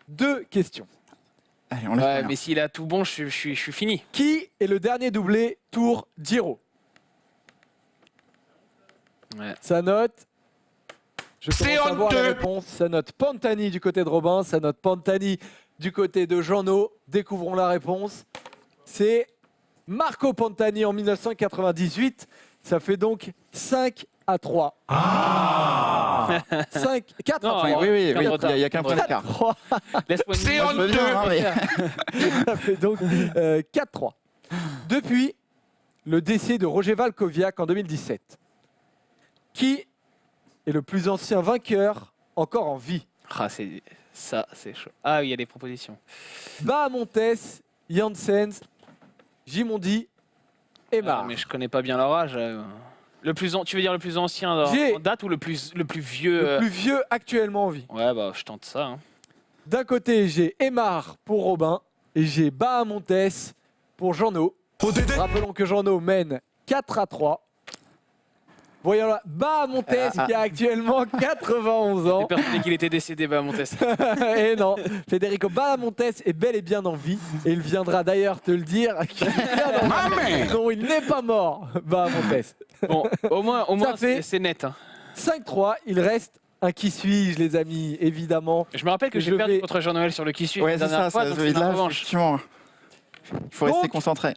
2 questions. Allez, on laisse Ouais, rien. mais s'il a tout bon, je suis fini. Qui est le dernier doublé Tour Giro? Ouais. Ça note. Je C'est commence à voir la honteux. réponse. Ça note Pantani du côté de Robin. Ça note Pantani du côté de Jean-No. Découvrons la réponse. C'est Marco Pantani en 1998. Ça fait donc 5-3. 4 Non, à 3. Oui, oui, oui, Quel retard. il y a qu'un point d'écart. 3. Laisse-moi une C'est minute. Moi, je veux bien, hein, mais- Ça fait donc 4-3. Depuis le décès de Roger Valkoviak en 2017, qui est le plus ancien vainqueur encore en vie? Ah, c'est chaud. Ah, oui, il y a des propositions. Bahamontes, Janssens, Gimondi et Ah, Mar. mais je connais pas bien leur âge. Tu veux dire le plus ancien J'ai- en date ou le plus vieux Le plus vieux actuellement en vie. Ouais, bah, je tente ça. Hein. D'un côté, j'ai Aymar pour Robin et j'ai Bahamontes pour Jean-No. Rappelons que Jean-No mène 4-3. Voyons là, Bahamontes qui a actuellement 91 J'ai ans. persuadé qu'il était décédé, Bahamontes. Et non, Federico Bahamontes est bel et bien en vie. Et il viendra d'ailleurs te le dire qu'il est bien en vie. Non, il n'est pas mort, Bahamontes. Bon, au moins fait- c'est net. Hein. 5-3, il reste un qui suis-je, les amis, évidemment. Je me rappelle que j'ai Je perdu vais- contre Jean-Noël sur le qui suis Ouais, la c'est dernière ça, fois, ça donc se c'est ma là, revanche. effectivement. Il faut rester Donc, concentré.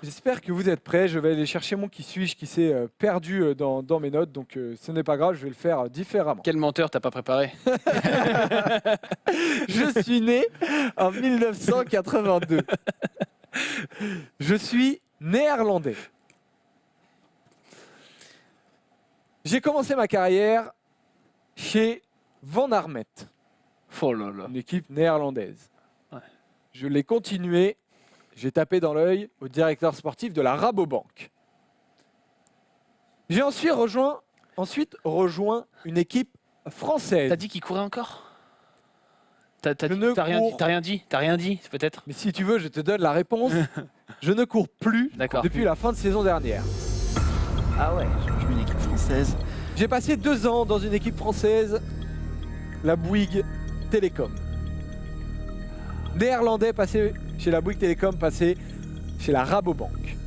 J'espère que vous êtes prêts. Je vais aller chercher mon qui suis-je qui s'est perdu dans mes notes. Donc ce n'est pas grave, je vais le faire différemment. Quel menteur t'as pas préparé? Je suis né en 1982. Je suis néerlandais. J'ai commencé ma carrière chez Van Aermet, Oh là là. une équipe néerlandaise. Ouais. Je l'ai continué. J'ai tapé dans l'œil au directeur sportif de la Rabobank. J'ai ensuite rejoint une équipe française. T'as dit qu'il courait encore? T'as Je ne rien dit, cours- t'as rien dit, peut-être? Mais si tu veux, je te donne la réponse. Je ne cours plus D'accord. depuis la fin de saison dernière. Ah ouais. Je suis une équipe française. J'ai passé 2 ans dans une équipe française, la Bouygues Télécom. Néerlandais passé chez la Bouygues Télécom, passé chez la Rabobank.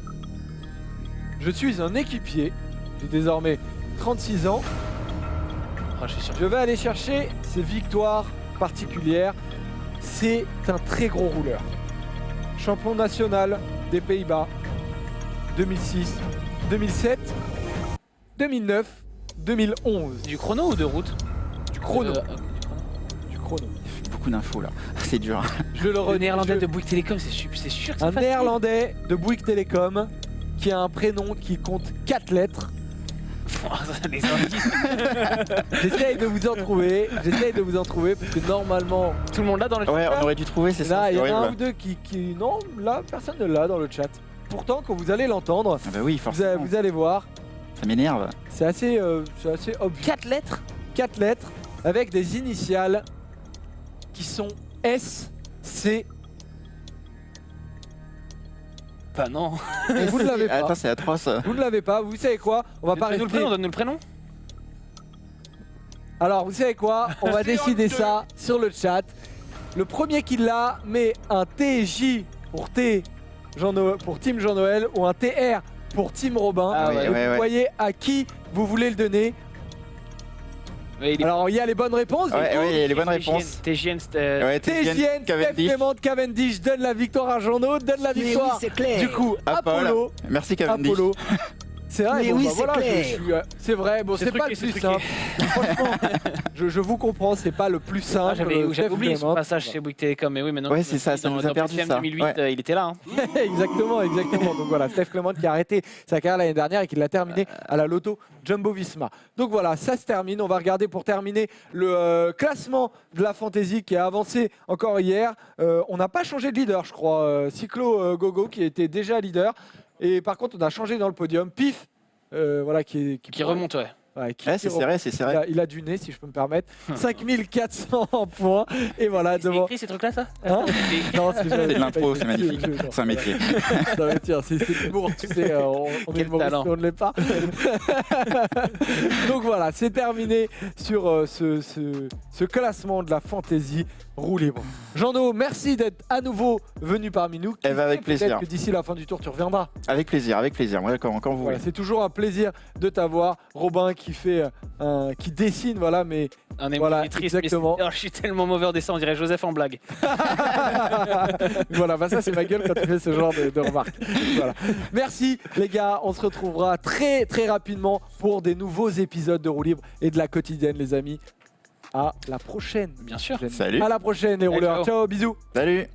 Je suis un équipier, j'ai désormais 36 ans. Ah, je suis sûr. Je vais aller chercher ces victoires particulières. C'est un très gros rouleur. Champion national des Pays-Bas 2006, 2007, 2009, 2011. Du chrono ou de route? Du chrono. Ok, Du chrono. Beaucoup d'infos là. C'est dur. Je le Le redis. néerlandais de Bouygues Télécom, c'est sûr que c'est Un facile. néerlandais de Bouygues Télécom qui a un prénom qui compte 4 lettres. Les indices. J'essaye de vous en trouver. J'essaye de vous en trouver parce que normalement, Tout le monde là dans le chat. Ouais, on aurait dû trouver, c'est ça. là, il C'est y en a un ou horrible. deux qui... Non, là, personne ne l'a dans le chat. Pourtant, quand vous allez l'entendre, Ah bah oui, forcément. vous allez voir, Ça m'énerve. c'est assez obvious. 4 lettres? 4 lettres avec des initiales qui sont S, C. Bah non. Et vous ne l'avez pas. Attends, c'est atroce. Vous ne l'avez pas. Vous savez quoi? On va pas Donne-nous le rester. prénom, donne-nous le prénom. Alors, vous savez quoi? On va décider ça sur le chat. Le premier qui l'a met un TJ pour pour Team Jean-Noël ou un TR pour Team Robin. Ah ouais, Et ouais, vous ouais. voyez à qui vous voulez le donner. Ouais, il est- Alors, il y a les bonnes réponses. Ouais, du coup. ouais, les bonnes réponses. TGN, c'était. Ouais, TGN, Steph Cavendish. Clément de Cavendish donne la victoire à Jean-No, donne la victoire. Du coup, À Paul. Apollo. Merci Cavendish. Apollo. C'est vrai, Mais bon, oui, bah c'est voilà, clair. c'est vrai, bon, C'est c'est pas truqué, le plus c'est simple. Franchement, je vous comprends, c'est pas le plus simple. Ah, j'avais Steph oublié son Clément. passage chez Bouygues Télécom, mais oui, mais non. Ouais, c'est ça, ça nous a perdu, PCM ça. 2008, Ouais. il était là. Hein. Exactement. Donc voilà, Steph Clément qui a arrêté sa carrière l'année dernière et qui l'a terminé à la Lotto Jumbo Visma. Donc voilà, ça se termine. On va regarder pour terminer le classement de la Fantasy qui a avancé encore hier. On n'a pas changé de leader, je crois. Cyclo Gogo qui était déjà leader. Et par contre, on a changé dans le podium. Pif, voilà, qui Qui remonte, ouais. Ouais, qui Ouais, c'est serré, c'est serré. il a du nez, si je peux me permettre. 5400 points. Et voilà, C'est devant. écrit ces trucs-là, ça? Hein Non, C'est de l'impro, c'est magnifique. C'est un métier. Non, mais tiens, c'est de l'humour, tu sais, on est Quel humoriste, talent. on ne l'est pas. Donc voilà, c'est terminé sur ce classement de la Fantasy roue libre. Jean-No, merci d'être à nouveau venu parmi nous. Eh ben, avec Peut-être plaisir. que d'ici la fin du tour, tu reviendras. Avec plaisir, avec plaisir. Ouais, quand vous Voilà, voulez. c'est toujours un plaisir de t'avoir. Robin qui dessine, voilà, mais Un émoji Voilà, triste, mais exactement. c'est- alors, je suis tellement mauvais en dessin, on dirait Joseph en blague. voilà, bah ça c'est ma gueule quand tu fais ce genre de remarques. Voilà. Merci les gars, on se retrouvera très très rapidement pour des nouveaux épisodes de Roue Libre et de la quotidienne les amis. À la prochaine. Bien sûr. Salut. À la prochaine les rouleurs. ciao. Ciao, bisous. Salut.